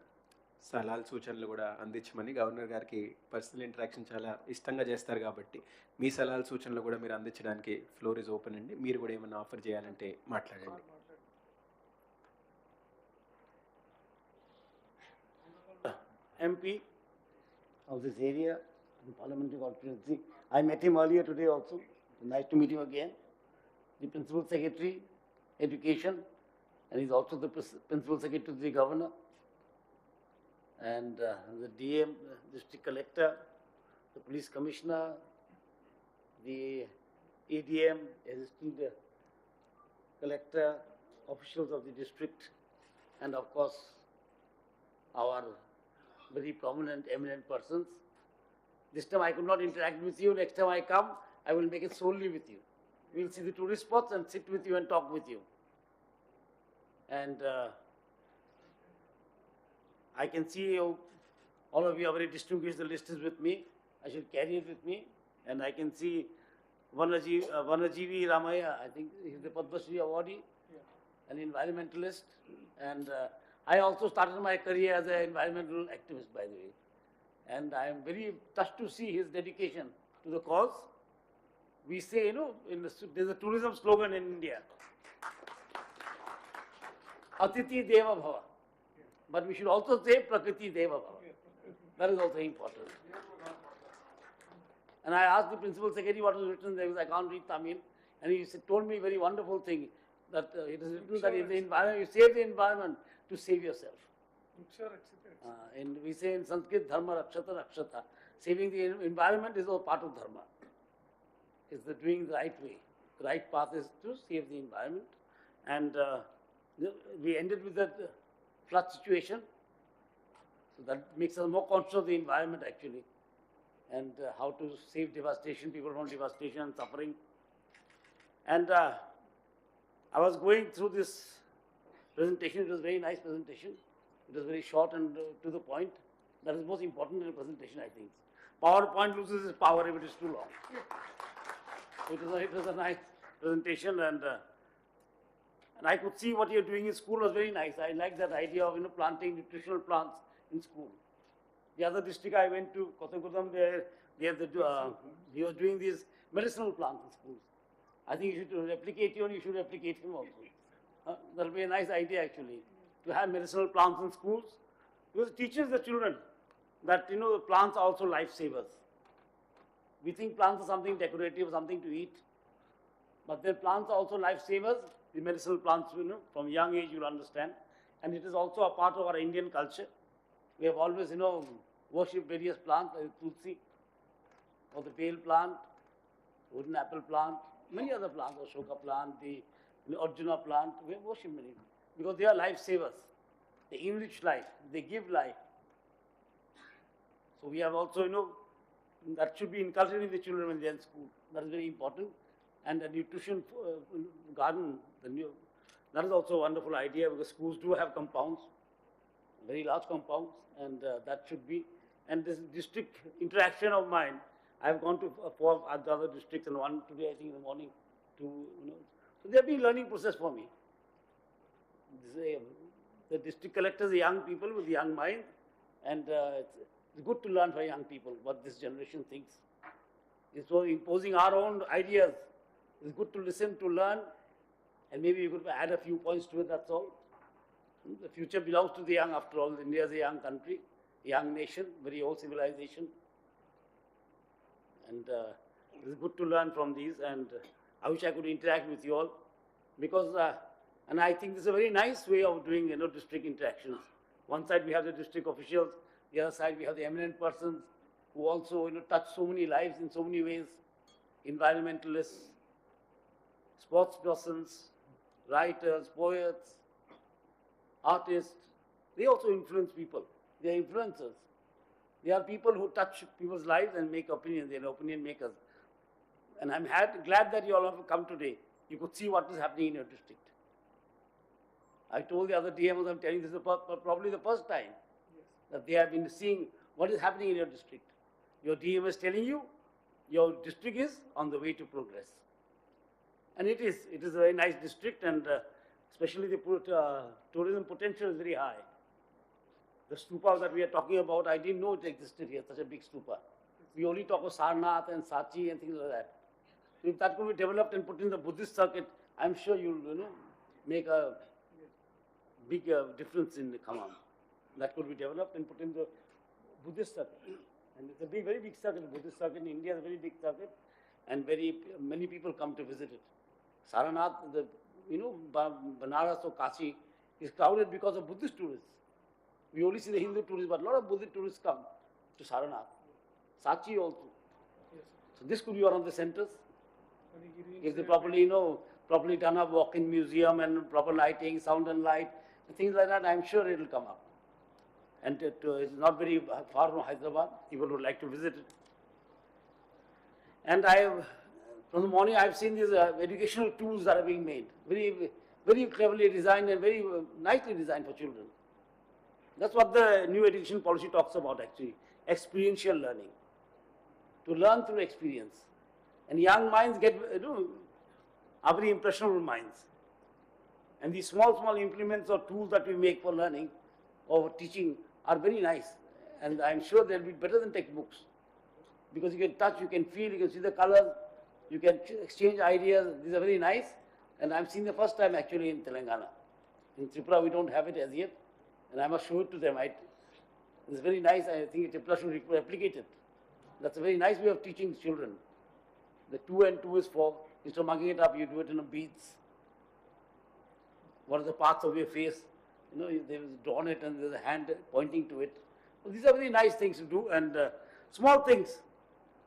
సలహాలు సూచనలు కూడా అందించమని గవర్నర్ గారికి పర్సనల్ ఇంటరాక్షన్ చాలా ఇష్టంగా చేస్తారు కాబట్టి మీ సలహాలు సూచనలు కూడా మీరు అందించడానికి ఫ్లోర్ ఇస్ ఓపెన్ అండి. మీరు కూడా ఏమైనా ఆఫర్ చేయాలంటే మాట్లాడండి. MP of this area in parliamentary constituency. I met him earlier today also. Nice to meet him again. The Principal Secretary, Education, and he's also the Principal Secretary to the Governor. And the DM, District Collector, the Police Commissioner, the ADM, Assistant Collector, officials of the district, and of course our very prominent, eminent persons. This time I could not interact with you. Next time I come, I will make it solely with you. We will see the tourist spots and sit with you and talk with you. And I can see you, all of you are very distinguished. The list is with me. I should carry it with me. And I can see Vanajeevi Ramaya, I think he's the Padma Shri awardee, an environmentalist. And I also started my career as an environmental activist, by the way. And I am very touched to see his dedication to the cause. We say, you know, there's a tourism slogan in India, Atiti Deva Bhava. But we should also say Prakriti Deva Bhava. That is also important. And I asked the Principal Secretary what was written there, because I can't read Tamil. And he told me a very wonderful thing, that it is written that in the environment, you save the environment to save yourself. And we say in Sanskrit, dharma rakshata rakshata. Saving the environment is a part of dharma. It's the doing the right way. The right path is to save the environment. And we ended with that flood situation. So that makes us more conscious of the environment actually. And how to save devastation, people from devastation and suffering. And I was going through this presentation. It was a very nice presentation. It was very short and to the point. That is most important in a presentation, I think. PowerPoint loses its power if it is too long. It was a nice presentation, and I could see what you're doing in school was very nice. I like that idea of planting nutritional plants in school. The other district I went to, Kothagudam, where he was doing these medicinal plants in schools. I think you should replicate you and you should replicate him also. That will be a nice idea actually, to have medicinal plants in schools, because it teaches the children that the plants are also lifesavers. We think plants are something decorative, something to eat, but then plants are also lifesavers. The medicinal plants, from young age you'll understand, and it is also a part of our Indian culture. We have always, worshipped various plants, like tulsi, or the bale plant, wooden apple plant, many other plants, Ashoka plant, the Arjuna plant. We have worshipped many because they are lifesavers. They enrich life, they give life. So we have also, that should be inculcated in the children when they are in school. That is very important. And the nutrition garden, that is also a wonderful idea, because schools do have compounds, very large compounds, and that should be. And this district interaction of mine, I have gone to 4 other districts and one today, I think, in the morning. So there will be a learning process for me. The district collectors are young people with young mind, and it's good to learn from young people what this generation thinks. It's so imposing our own ideas. It's good to listen, to learn, and maybe you could add a few points to it, that's all. The future belongs to the young, after all. India is a young country, a young nation, very old civilization. And it's good to learn from these, and I wish I could interact with you all, because, and I think this is a very nice way of doing, district interactions. One side we have the district officials, the other side we have the eminent persons who also, touch so many lives in so many ways. Environmentalists, sports persons, writers, poets, artists, they also influence people. They are influencers. They are people who touch people's lives and make opinions. They are opinion makers. And I'm glad that you all have come today. You could see what is happening in your district. I told the other DMOs, I'm telling this is probably the first time that they have been seeing what is happening in your district. Your DM is telling you your district is on the way to progress. And it is a very nice district, and especially the tourism potential is very high. The stupa that we are talking about, I didn't know it existed here, such a big stupa. We only talk of Sarnath and Sachi and things like that. So if that could be developed and put in the Buddhist circuit, I'm sure you'll make a big difference in the Khammam. That could be developed and put in the Buddhist circuit. And it's a very big circuit. The Buddhist circuit in India is a very big circuit, and many people come to visit it. Sarnath, Banaras or Kashi is crowded because of Buddhist tourists. We only see the Hindu tourists, but a lot of Buddhist tourists come to Sarnath. Sachi also. So this could be one of the centers. If they properly done a walk-in museum and proper lighting, sound and light, and things like that, I'm sure it will come up. And it's not very far from Hyderabad. People would like to visit it. And from the morning, I've seen these educational tools that are being made, very cleverly designed and very nicely designed for children. That's what the new education policy talks about actually, experiential learning. To learn through experience. And young minds are very impressionable minds. And these small implements or tools that we make for learning or teaching are very nice. And I'm sure they'll be better than textbooks. Because you can touch, you can feel, you can see the colors, you can exchange ideas. These are very nice. And I'm seeing the first time actually in Telangana. In Tripura we don't have it as yet. And I must show it to them. It's very nice. I think Tripura should replicate it. That's a very nice way of teaching children. The 2 and 2 is 4. Instead of mugging it up, you do it in beads. What are the parts of your face? You know, they have drawn it and there's a hand pointing to it. So these are very nice things to do, and small things,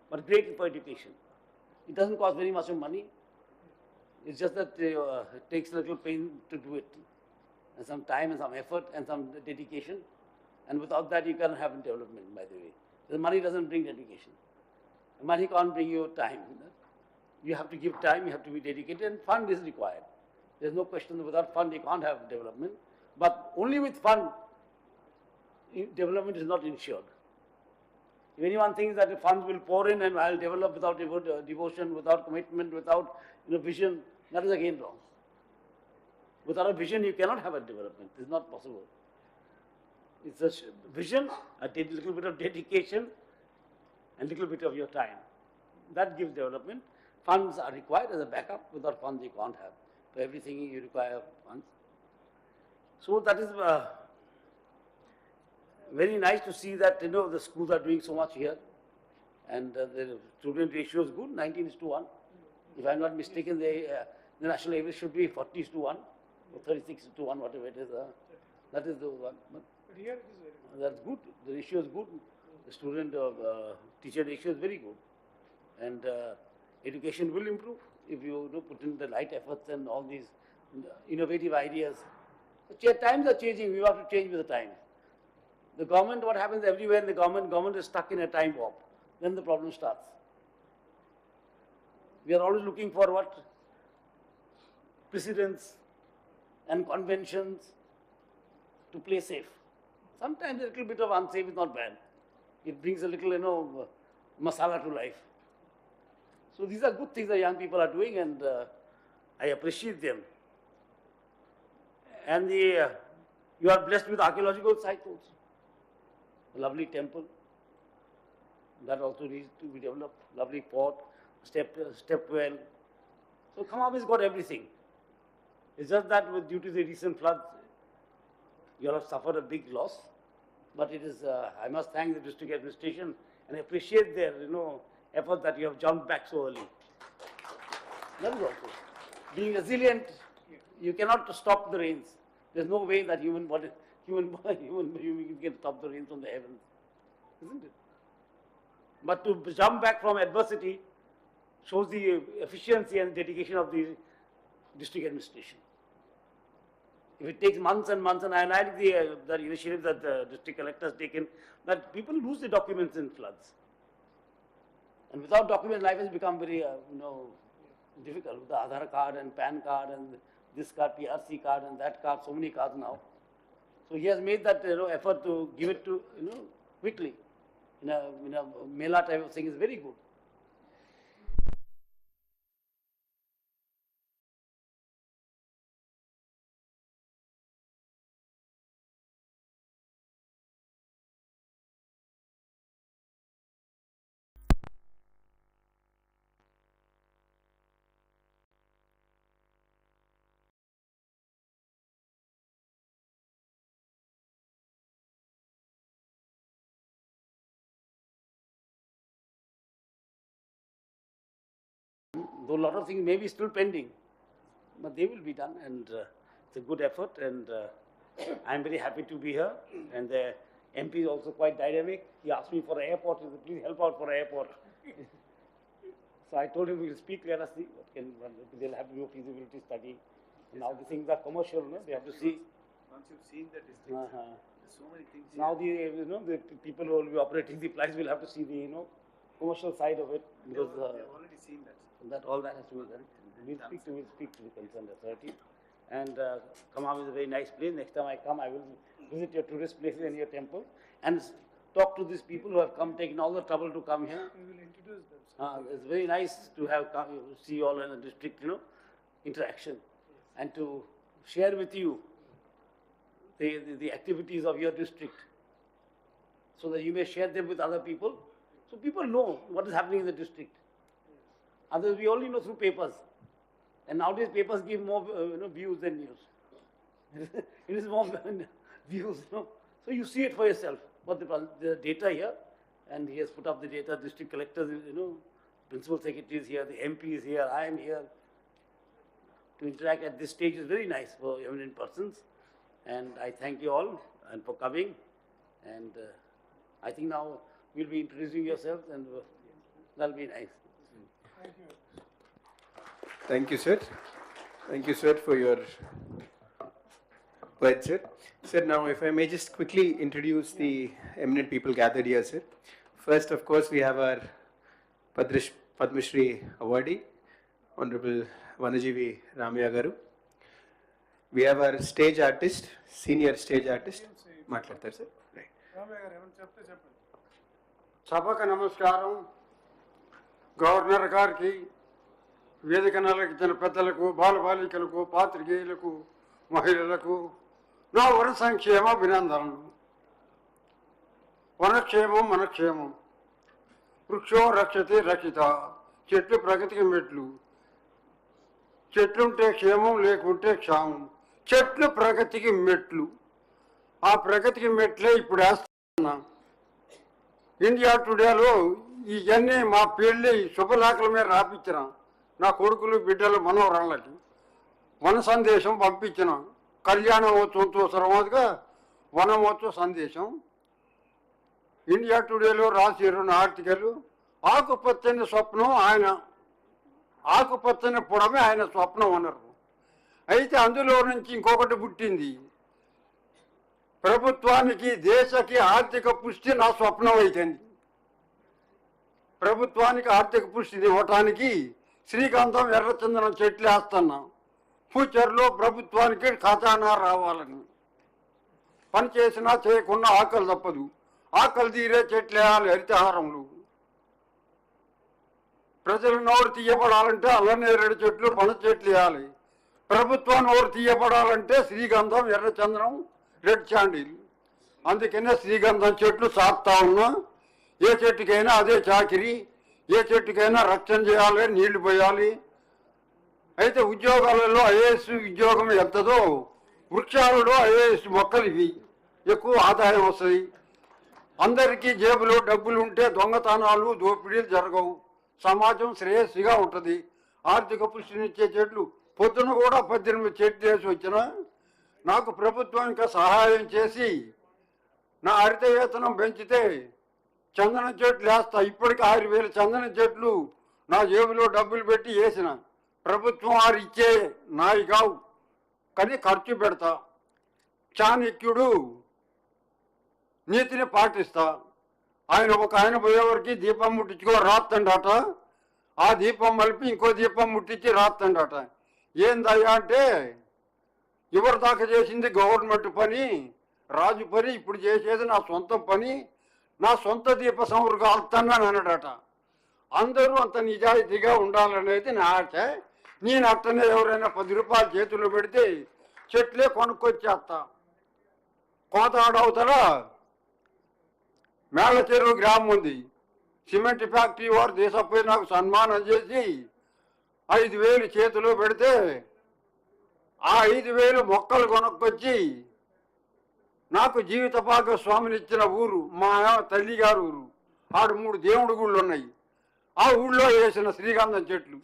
but great for education. It doesn't cost very much of money. It's just that it takes a little pain to do it, and some time and some effort and some dedication. And without that, you can't have development, by the way. The money doesn't bring dedication. Money can't bring you time. You have to give time, you have to be dedicated, and fund is required. There's no question that without fund, you can't have development. But only with fund, development is not ensured. If anyone thinks that the funds will pour in and I'll develop without devotion, without commitment, without vision, that is again wrong. Without a vision, you cannot have a development. It's not possible. It's a vision, a little bit of dedication, and little bit of your time. That gives development. Funds are required as a backup. Without funds, you can't have. For everything, you require funds. So that is very nice to see that the schools are doing so much here, and the student ratio is good, 19:1. If I am not mistaken, the national average should be 40:1 or 36:1, whatever it is. That is the one. But here it is very good. That's good. The ratio is good. The student teacher ratio is very good, and education will improve if you put in the right efforts and all these innovative ideas. So times are changing. We have to change with the times. The government, what happens everywhere in the government is stuck in a time warp. Then the problem starts. We are always looking for what? Precedents and conventions to play safe. Sometimes a little bit of unsafe is not bad. It brings a little, masala to life. So these are good things that young people are doing, and I appreciate them. And you are blessed with archaeological sites also. A lovely temple, that also needs to be developed. Lovely port, step well. So Khammam has got everything. It's just that due to the recent floods, you have suffered a big loss. But it is, I must thank the district administration and appreciate their, effort that you have jumped back so early. That is also. Being resilient, you cannot stop the rains. There's no way that human being can stop the rains from the heavens, isn't it? But to jump back from adversity shows the efficiency and dedication of the district administration. If it takes months and months, and I like the initiative that the district collector has taken, that people lose the documents in floods. And without documents, life has become very, difficult. With the Aadhaar card and PAN card and this card, PRC card and that card, so many cards now. So he has made that effort to give it to quickly in a mela type of thing is very good. Though a lot of things may be still pending, but they will be done, and it's a good effort, and I am very happy to be here, and the MP is also quite dynamic. He asked me for an airport, he said, please help out for an airport. So I told him we'll speak, let us see what can be done. They'll have to do a feasibility study. Now the things are commercial, they have to see. Once you've seen the district, there's so many things. Now the people who will be operating the flights will have to see the commercial side of it, because they've already seen that. All that has to be done. We'll speak to the concerned authority. And Khammam is a very nice place. Next time I come, I will visit your tourist places and your temple and talk to these people who have taken all the trouble to come here. We will introduce them. It's very nice to have see you all in the district, interaction, and to share with you the activities of your district, so that you may share them with other people, so people know what is happening in the district. Others we only know through papers, and nowadays papers give more views than news. It is more views, So you see it for yourself. What the data here, and he has put up the data. District collectors, principal secretary is here, the MP is here, I am here. To interact at this stage is very nice for eminent persons, And I thank you all and for coming. And I think now we'll be introducing yourselves, and that'll be nice. Thank you, sir. Thank you, sir, for your words, sir. Sir, now if I may just quickly introduce the eminent people gathered here, sir. First, of course, we have our Padma Shri awardee, Honorable Vanajeevi Ramaya Garu. We have our stage artist, senior stage artist, Matladar, sir. Right. సభకు నమస్కారం. Governor గారికి, వేదిక నలకించిన పెద్దలకు, బాలబాలికలకు, పాత్రికేయులకు, మహిళలకు నా వన సంక్షేమ అభినందనలు. వనక్షేమం మనక్షేమం. వృక్షో రక్షతే రక్షిత. చెట్లు ప్రగతికి మెట్లు. చెట్లుంటే క్షేమం, లేకుంటే క్షామం. చెట్లు ప్రగతికి మెట్లు. ఆ ప్రగతికి మెట్లే ఇప్పుడు వేస్తున్నా. ఇండియా టుడేలో ఇవన్నీ మా పెళ్ళి శుభలేఖల మీద రాపించిన నా కొడుకులు, బిడ్డలు, మనోరాళ్ళకి వన సందేశం పంపించిన. కళ్యాణోత్సవంతో సరమాదిగా వనమోత్సవ సందేశం. ఇండియా టుడేలో రాసి 2 ఆర్టికల్. ఆకుపచ్చని స్వప్నం ఆయన, ఆకుపచ్చని పొడమే ఆయన స్వప్నం అన్నారు. అయితే అందులో నుంచి ఇంకొకటి పుట్టింది. ప్రభుత్వానికి, దేశకి ఆర్థిక పుష్టి నా స్వప్నం అయితేంది. ప్రభుత్వానికి ఆర్థిక పుష్టి ఇవ్వటానికి శ్రీకాంతం, ఎర్రచందనం చెట్లు వేస్తున్నా. ఫ్యూచర్లో ప్రభుత్వానికి ఖజానా రావాలని. పని చేసినా చేయకుండా ఆకలి తప్పదు. ఆకలి తీరే చెట్లు వేయాలి హరితహారంలో. ప్రజల నోరు తీయబడాలంటే అల్లనేరేడు చెట్లు, పన చెట్లు వేయాలి. ప్రభుత్వం నోరు తీయబడాలంటే శ్రీగంధం, ఎర్రచందనం, రెడ్ శాండిల్. అందుకనే శ్రీగంధం చెట్లు సాగుతా ఉన్నా. ఏ చెట్టుకైనా అదే చాకిరి. ఏ చెట్టుకైనా రక్షణ చేయాలి, నీళ్లు పోయాలి. అయితే ఉద్యోగాలలో ఐఏఎస్ ఉద్యోగం ఎంతదో వృక్షాలలో ఐఏఎస్ మొక్కలు ఇవి ఎక్కువ ఆదాయం వస్తుంది. అందరికీ జేబులో డబ్బులు ఉంటే దొంగతనాలు, దోపిడీలు జరగవు. సమాజం శ్రేయస్సుగా ఉంటుంది. ఆర్థిక పుష్టినిచ్చే చెట్లు పొద్దున కూడా 18 చెట్లు వేసి వచ్చిన. నాకు ప్రభుత్వం ఇంకా సహాయం చేసి నా హరిత వేతనం పెంచితే చందనం చెట్లు వేస్తా. ఇప్పటికి 6000 చందనం చెట్లు నా జేబులో డబ్బులు పెట్టి వేసిన. ప్రభుత్వం వారు ఇచ్చే నాయి కావు, కానీ ఖర్చు పెడతా. చాణక్యుడు నీతిని పాటిస్తా. ఆయన పోయేవారికి దీపం ముట్టించుకో రాత్తండట. ఆ దీపం మలిపి ఇంకో దీపం ముట్టించి రాత్తండట. ఏందయ్యా అంటే, ఎవరి దాకా చేసింది గవర్నమెంట్ పని, రాజు పని. ఇప్పుడు చేసేది నా సొంత పని. నా సొంత దీప సంవరు కాలుతున్నాను అన్నాడట. అందరూ అంత నిజాయితీగా ఉండాలనేది నా ఆశ. నేను అట్టనే ఎవరైనా 10 రూపాయలు చేతుల్లో పెడితే చెట్లే కొనుక్కొచ్చేస్తా. కోతాడవుతారా మేళ్ళ చెరువు గ్రామం ఉంది. సిమెంట్ ఫ్యాక్టరీ వారు దేశపోయి నాకు సన్మానం చేసి 5000 చేతిలో పెడితే ఆ 5000 మొక్కలు కొనుక్కొచ్చి నాకు జీవిత భాగస్వామిని ఇచ్చిన ఊరు మా తల్లిగారు ఊరు. ఆడ 3 దేవుడి గుళ్ళు ఉన్నాయి. ఆ ఊళ్ళో వేసిన శ్రీగంధం చెట్లు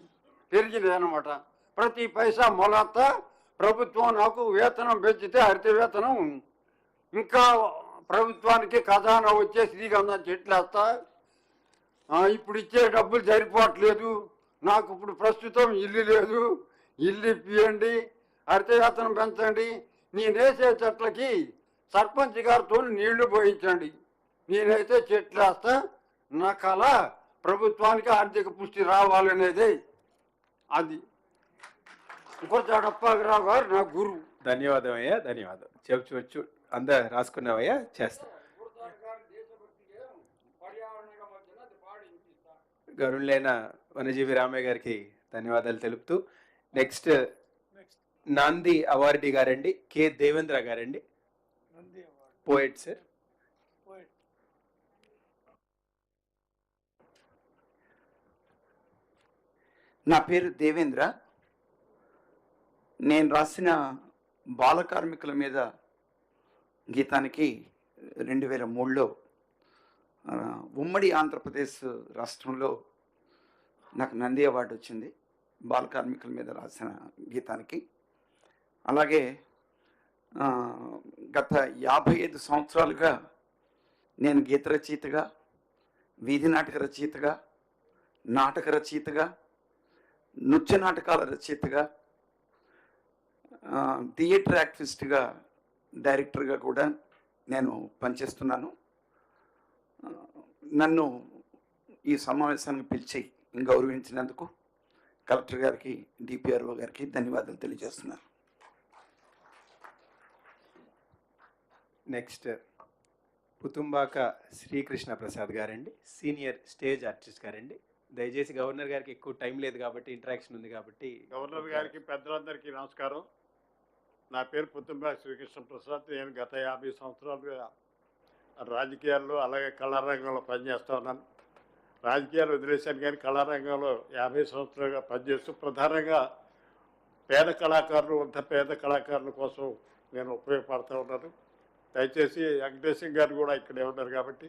పెరిగినాయి అన్నమాట. ప్రతి పైసా మొలత. ప్రభుత్వం నాకు వేతనం పెంచితే హరిత వేతనం ఇంకా ప్రభుత్వానికి ఖజానా వచ్చే శ్రీగంధం చెట్లు వేస్తా. ఇప్పుడు ఇచ్చే డబ్బులు సరిపోవట్లేదు. నాకు ఇప్పుడు ప్రస్తుతం ఇల్లు లేదు. ఇల్లు ఇప్పియండి, హరిత వేతనం పెంచండి. నేనేసే చెట్లకి సర్పంచ్ గారితో నీళ్లు పోయించండి. నేనైతే చెట్లు వేస్తా. నా కళ ప్రభుత్వానికి ఆర్థిక పుష్టి రావాలనేది. అది ఇంకొచ్చాడప్పారావు గారు నా గురువు. ధన్యవాదం అయ్యా, ధన్యవాదం. చెప్పు అందరు రాసుకున్నావయ్యా, చేస్తా. గరుణులైన వనజీవి రామయ్య గారికి ధన్యవాదాలు తెలుపుతూ నెక్స్ట్ నాంది అవార్డీ గారండి కె దేవేంద్ర గారండి, పోయిట్ సార్. నా పేరు దేవేంద్ర. నేను రాసిన బాల కార్మికుల మీద గీతానికి 2003లో ఉమ్మడి ఆంధ్రప్రదేశ్ రాష్ట్రంలో నాకు నంది అవార్డు వచ్చింది బాల కార్మికుల మీద రాసిన గీతానికి. అలాగే గత 55 సంవత్సరాలుగా నేను గీత రచయితగా, వీధి నాటక రచయితగా, నాటక రచయితగా, నృత్య నాటకాల రచయితగా, థియేటర్ యాక్టివిస్ట్గా, డైరెక్టర్గా కూడా నేను పనిచేస్తున్నాను. నన్ను ఈ సమావేశానికి పిలిచి గౌరవించినందుకు కలెక్టర్ గారికి, డిపిఆర్ఓ గారికి ధన్యవాదాలు తెలియజేస్తున్నాను. నెక్స్ట్ పుతుంబాక శ్రీకృష్ణ ప్రసాద్ గారండి, సీనియర్ స్టేజ్ ఆర్టిస్ట్ గారండి. దయచేసి గవర్నర్ గారికి ఎక్కువ టైం లేదు కాబట్టి, ఇంటరాక్షన్ ఉంది కాబట్టి. గవర్నర్ గారికి, పెద్దలందరికీ నమస్కారం. నా పేరు పుతుంబాక శ్రీకృష్ణ ప్రసాద్. నేను గత 50 సంవత్సరాలుగా రాజకీయాల్లో అలాగే కళారంగంలో పనిచేస్తూ ఉన్నాను. రాజకీయాలు వదిలేశాను కానీ కళారంగంలో 50 సంవత్సరాలుగా పనిచేస్తూ ప్రధానంగా పేద కళాకారులు, అంత పేద కళాకారుల కోసం నేను ఉపయోగపడుతూ ఉన్నాను. దయచేసి వెంకటేశం గారు కూడా ఇక్కడే ఉన్నారు కాబట్టి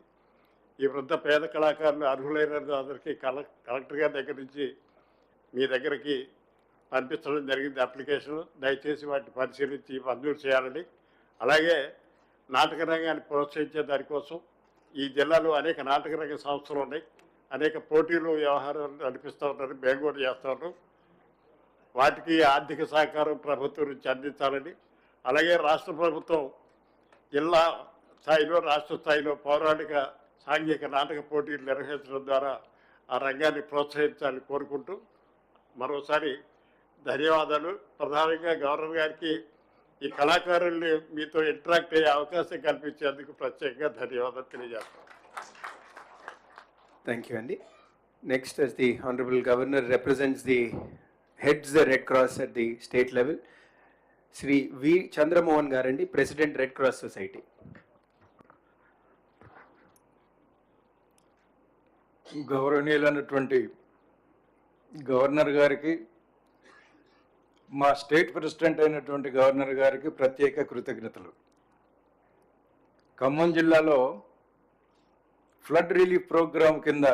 ఈ వృద్ధ పేద కళాకారులు అర్హులైన అందరికీ కలెక్టర్ గారి దగ్గర నుంచి మీ దగ్గరికి పంపించడం జరిగింది అప్లికేషన్. దయచేసి వాటిని పరిశీలించి మంజూరు చేయాలని, అలాగే నాటక రంగాన్ని ప్రోత్సహించే దానికోసం ఈ జిల్లాలో అనేక నాటక రంగ సంస్థలు ఉన్నాయి. అనేక పోటీలు, వ్యవహారాలు నడిపిస్తూ ఉన్నారు, మేము కూడా చేస్తూ ఉన్నాం. వాటికి ఆర్థిక సహకారం ప్రభుత్వం నుంచి అందించాలని, అలాగే రాష్ట్ర ప్రభుత్వం జిల్లా స్థాయిలో, రాష్ట్ర స్థాయిలో పౌరాణిక సాంఘిక నాటక పోటీలు నిర్వహించడం ద్వారా ఆ రంగాన్ని ప్రోత్సహించాలని కోరుకుంటూ మరోసారి ధన్యవాదాలు. ప్రధానంగా గవర్నర్ గారికి ఈ కళాకారుల్ని మీతో ఇంటరాక్ట్ అయ్యే అవకాశం కల్పించేందుకు ప్రత్యేకంగా ధన్యవాదాలు తెలియజేస్తాను. థ్యాంక్ యూ అండి. Next as the Honorable Governor represents the heads the Red Cross at the state level, Shri V Chandramohan గారండి, ప్రెసిడెంట్ రెడ్ క్రాస్ సొసైటీ. గౌరవనీయులైనటువంటి గవర్నర్ గారికి, మా స్టేట్ ప్రెసిడెంట్ అయినటువంటి గవర్నర్ గారికి ప్రత్యేక కృతజ్ఞతలు. ఖమ్మం జిల్లాలో ఫ్లడ్ రిలీఫ్ ప్రోగ్రాం కింద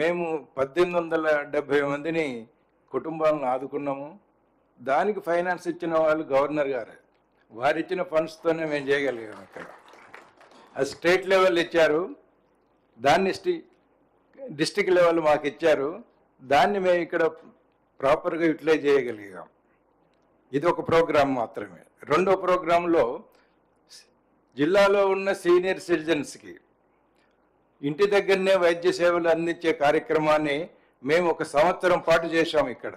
మేము 1870 మందిని కుటుంబాలను ఆదుకున్నాము. దానికి ఫైనాన్స్ ఇచ్చిన వాళ్ళు గవర్నర్ గారు. వారు ఇచ్చిన ఫండ్స్తోనే మేము చేయగలిగాము. ఇక్కడ అది స్టేట్ లెవెల్ ఇచ్చారు, దాన్ని డిస్టిక్ లెవెల్ మాకు ఇచ్చారు. దాన్ని మేము ఇక్కడ ప్రాపర్గా యూటిలైజ్ చేయగలిగాం. ఇది ఒక ప్రోగ్రాం మాత్రమే. రెండో ప్రోగ్రాంలో జిల్లాలో ఉన్న సీనియర్ సిటిజన్స్కి ఇంటి దగ్గరనే వైద్య సేవలు అందించే కార్యక్రమాన్ని మేము 1 సంవత్సరం పాటు చేశాము. ఇక్కడ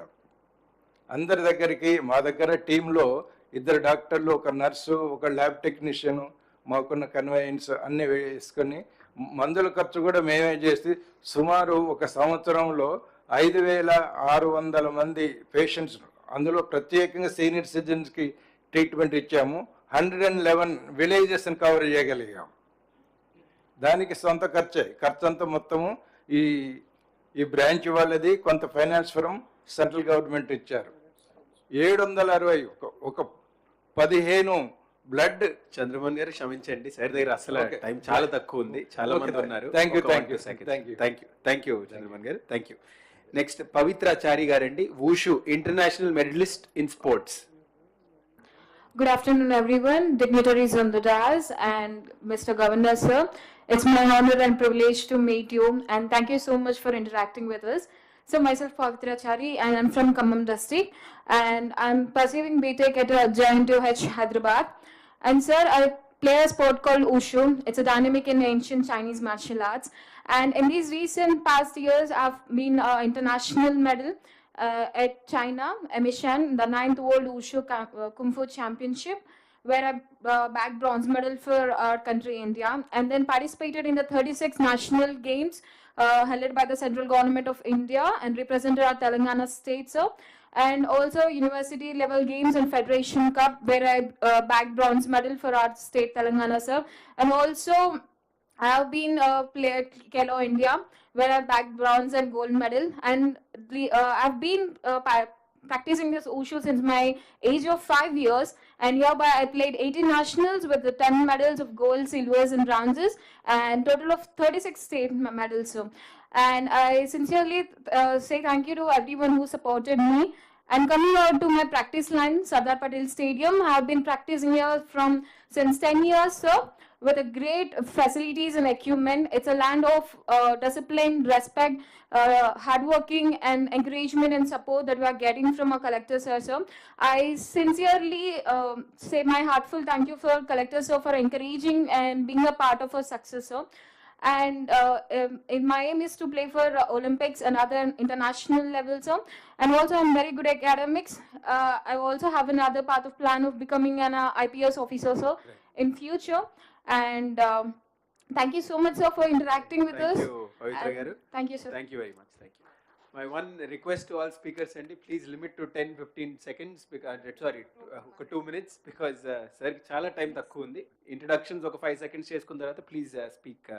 అందరి దగ్గరికి, మా దగ్గర టీంలో 2 డాక్టర్లు, 1 నర్సు, 1 ల్యాబ్ టెక్నీషియను, మాకున్న కన్వెయన్స్ అన్నీ వేసుకొని మందుల ఖర్చు కూడా మేమే చేసి సుమారు 1 సంవత్సరంలో 5,600 మంది పేషెంట్స్, అందులో ప్రత్యేకంగా సీనియర్ సిటిజన్స్కి ట్రీట్మెంట్ ఇచ్చాము. 111 విలేజెస్ని కవర్ చేయగలిగాం. దానికి సొంత ఖర్చంతా మొత్తము ఈ బ్రాంచ్ వాళ్ళది, కొంత ఫైనాన్స్ ఫ్రమ్ సెంట్రల్ గవర్నమెంట్ ఇచ్చారు. 760 ఒక 15 బ్లడ్. చంద్రమోహన్ గారు క్షమించండి, సార్ దగ్గర అసలు టైం చాలా తక్కువ ఉంది, చాలా మంది ఉన్నారు. థ్యాంక్ యూ చంద్రమోహన్ గారు, థ్యాంక్ యూ. నెక్స్ట్ పవిత్రాచారి గారండి, wushu international medallist in sports. Good afternoon, everyone, dignitaries on the dais, and Mr. Governor, sir. It's my honor and privilege to meet you, and thank you so much for interacting with us. So, myself, Pavitra Chari, and I'm from Khammam district, and I'm pursuing BTech at JNTH Hyderabad. And, sir, I play a sport called Wushu. It's a dynamic and ancient Chinese martial arts. And in these recent past years, I've been an international medal at China, Emishan, the 9th World Wushu Kung Fu Championship, where I bagged bronze medal for our country, India, and then participated in the 36 national games held by the central government of India and represented our Telangana state, sir. And also university level games and Federation Cup, where I bagged bronze medal for our state, Telangana, sir. And also I have been a player Kelo India, where I bagged bronze and gold medal. And I've been practicing this Wushu since my age of 5 years. And hereby I played 18 nationals with the 10 medals of gold, silvers and bronzes, and total of 36 state medals. So. And I sincerely say thank you to everyone who supported me. And coming out to my practice line, Sardar Patel Stadium, I have been practicing here since 10 years, sir, with a great facilities and equipment. It's a land of discipline, respect, hardworking, and encouragement and support that we are getting from our collector, sir. I sincerely say my heartfelt thank you for collector, sir, for encouraging and being a part of our success, sir. And my aim is to play for Olympics and other international levels, sir. And also I'm very good at academics. I also have another path of plan of becoming an IPS officer, sir, in future. And thank you so much, sir, for interacting with us. Thank you, Pavitra garu. Thank you, sir. Thank you very much. Thank you. My one request to all speakers, Andy, please limit to 10-15 seconds, because, sorry, 2 minutes, because sir chala time takku undi. Introductions oka 5 seconds cheskunna tarvata please speak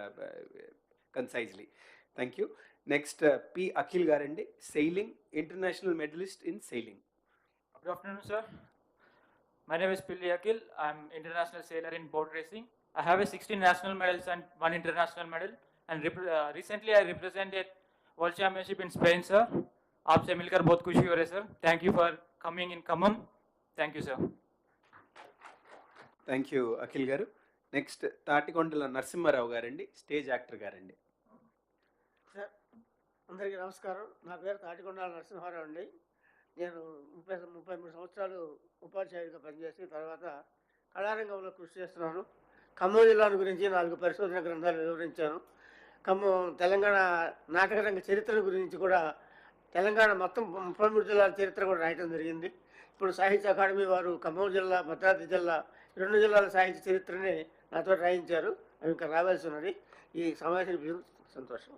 concisely. Thank you. Next, P. Akhil garandi, sailing, international medalist in sailing. Good afternoon, sir. My name is Pilli Akhil. I'm international sailor in boat racing. I have 16 national medals and 1 international medal. And recently I represented World Championship in Spain, sir. आपसे मिलकर बहुत खुशी हो रही है, sir. Thank you for coming in Khammam. Thank you, sir. Thank you, Akhil garu. Next, తాటికొండల Narasimha Rao గారండి, stage actor గారండి. Sir, అందరికీ నమస్కారం. నా పేరు తాటికొండల నరసింహారావు అండి. నేను 33 సంవత్సరాలు ఉపాధ్యాయుడిగా పనిచేసి తర్వాత కళారంగంలో కృషి చేస్తున్నాను. ఖమ్మం జిల్లాను గురించి 4 పరిశోధన గ్రంథాలు వివరించాను. ఖమ్మం తెలంగాణ నాటకరంగ చరిత్ర గురించి కూడా తెలంగాణ మొత్తం 33 జిల్లాల చరిత్ర కూడా రాయటం జరిగింది. ఇప్పుడు సాహిత్య అకాడమీ వారు ఖమ్మం జిల్లా, భద్రాద్రి జిల్లా 2 జిల్లాల సాహిత్య చరిత్రని నాతో రాయించారు. అవి ఇంకా రావాల్సి ఉన్నది. ఈ సమావేశానికి సంతోషం.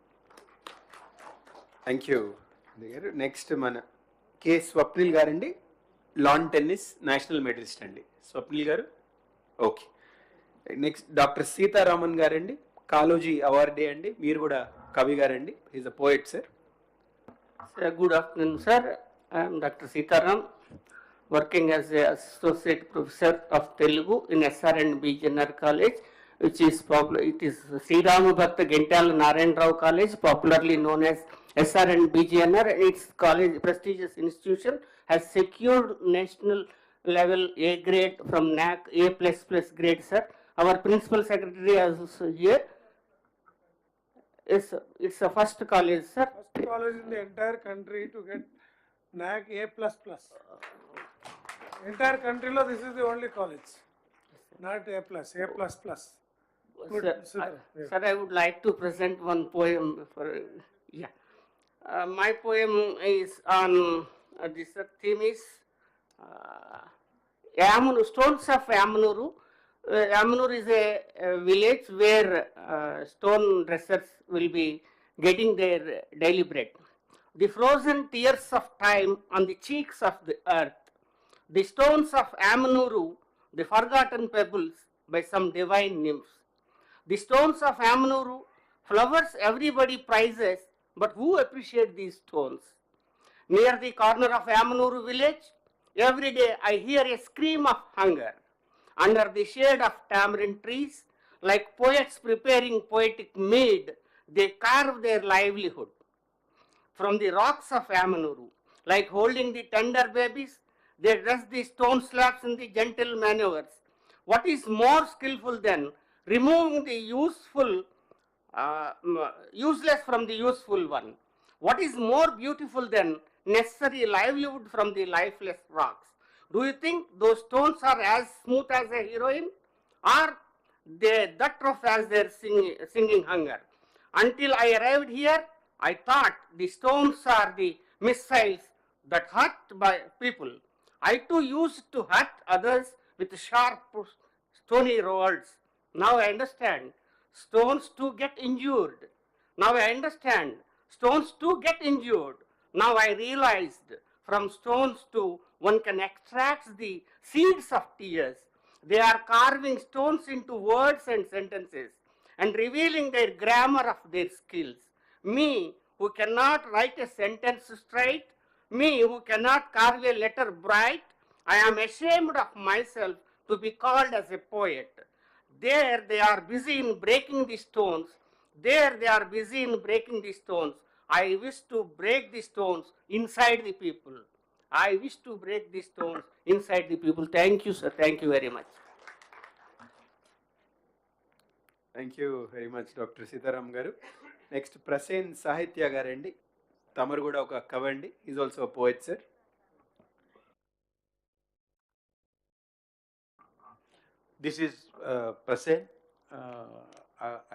థ్యాంక్ యూ నెక్స్ట్ మన కె స్వప్నిల్ గారండి, లాన్ టెన్నిస్ నేషనల్ మెడలిస్ట్ అండి. స్వప్నిల్ గారు, ఓకే. నెక్స్ట్ డాక్టర్ సీతారామన్ గారండి, కాలోజీ అవార్డే అండి. మీరు కూడా కవి గారండి. Is a poet, sir. Good afternoon, sir. I am Dr. Sitaram, working as an associate professor of Telugu in SRNB General College, which is popular. It is Sri Ramabhakta Gentala Narayan Rao College, popularly known as SRNB GNR. Its college, prestigious institution, has secured national level A grade from NAC A++ grade, sir. Our principal secretary is here. It's the first college, sir. First college in the entire country to get NAC A++. Entire country lo this is the only college, not A+, A++. Good, Sir, I would like to present one poem. My poem is on this theme is Stones of Yamanuru. Yamanur is a village where stone dressers will be getting their daily bread. The frozen tears of time on the cheeks of the earth, the stones of Yamanuru, the forgotten pebbles by some divine nymphs. The stones of Yamanuru, flowers everybody prizes, but who appreciate these stones? Near the corner of Yamanuru village, every day I hear a scream of hunger. Under the shade of tamarind trees, like poets preparing poetic mead, they carve their livelihood. From the rocks of Yamanuru, like holding the tender babies, they dress the stone slabs in the gentle maneuvers. What is more skillful than removing the useless from the useful one? What is more beautiful than necessary livelihood from the lifeless rocks? Do you think those stones are as smooth as a heroine, or they that rough as their singing hunger? Until I arrived here, I thought the stones are the missiles that hurt by people. I too used to hurt others with sharp, stony words. Now I understand stones too get injured. Now I understand stones too get injured. Now I realized from stones too one can extract the seeds of tears. They are carving stones into words and sentences and revealing their grammar of their skills. Me, who cannot write a sentence straight, me, who cannot carve a letter bright, I am ashamed of myself to be called as a poet. There they are busy in breaking the stones. There they are busy in breaking the stones. I wish to break the stones inside the people. I wish to break these stones inside the people. Thank you, sir. Thank you very much. Thank you very much doctor Sitaram గారు. Next Prasen సాహిత్య గారండి. తమరు కూడా ఒక కవి అండి. Is also poet sir. This is Prasen.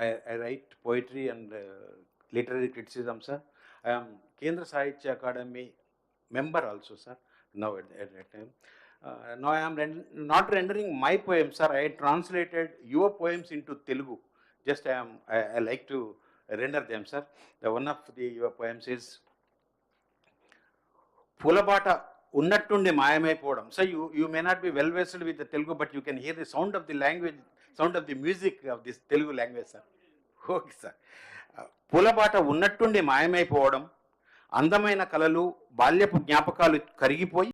I write poetry and literary criticism, sir. I am Kendra Sahitya Academy member also, sir. Now at that time. Now I am not rendering my poems, sir. I translated your poems into Telugu. Just I like to render them, sir. One of your poems is Pulabata Unnattundi Mayamaipovam. So you may not be well versed with the Telugu, but you can hear the sound of the language, sound of the music of this Telugu language, sir. Okay, sir. Pulabata Unnattundi Mayamaipovam. అందమైన కలలు బాల్యపు జ్ఞాపకాలు కరిగిపోయి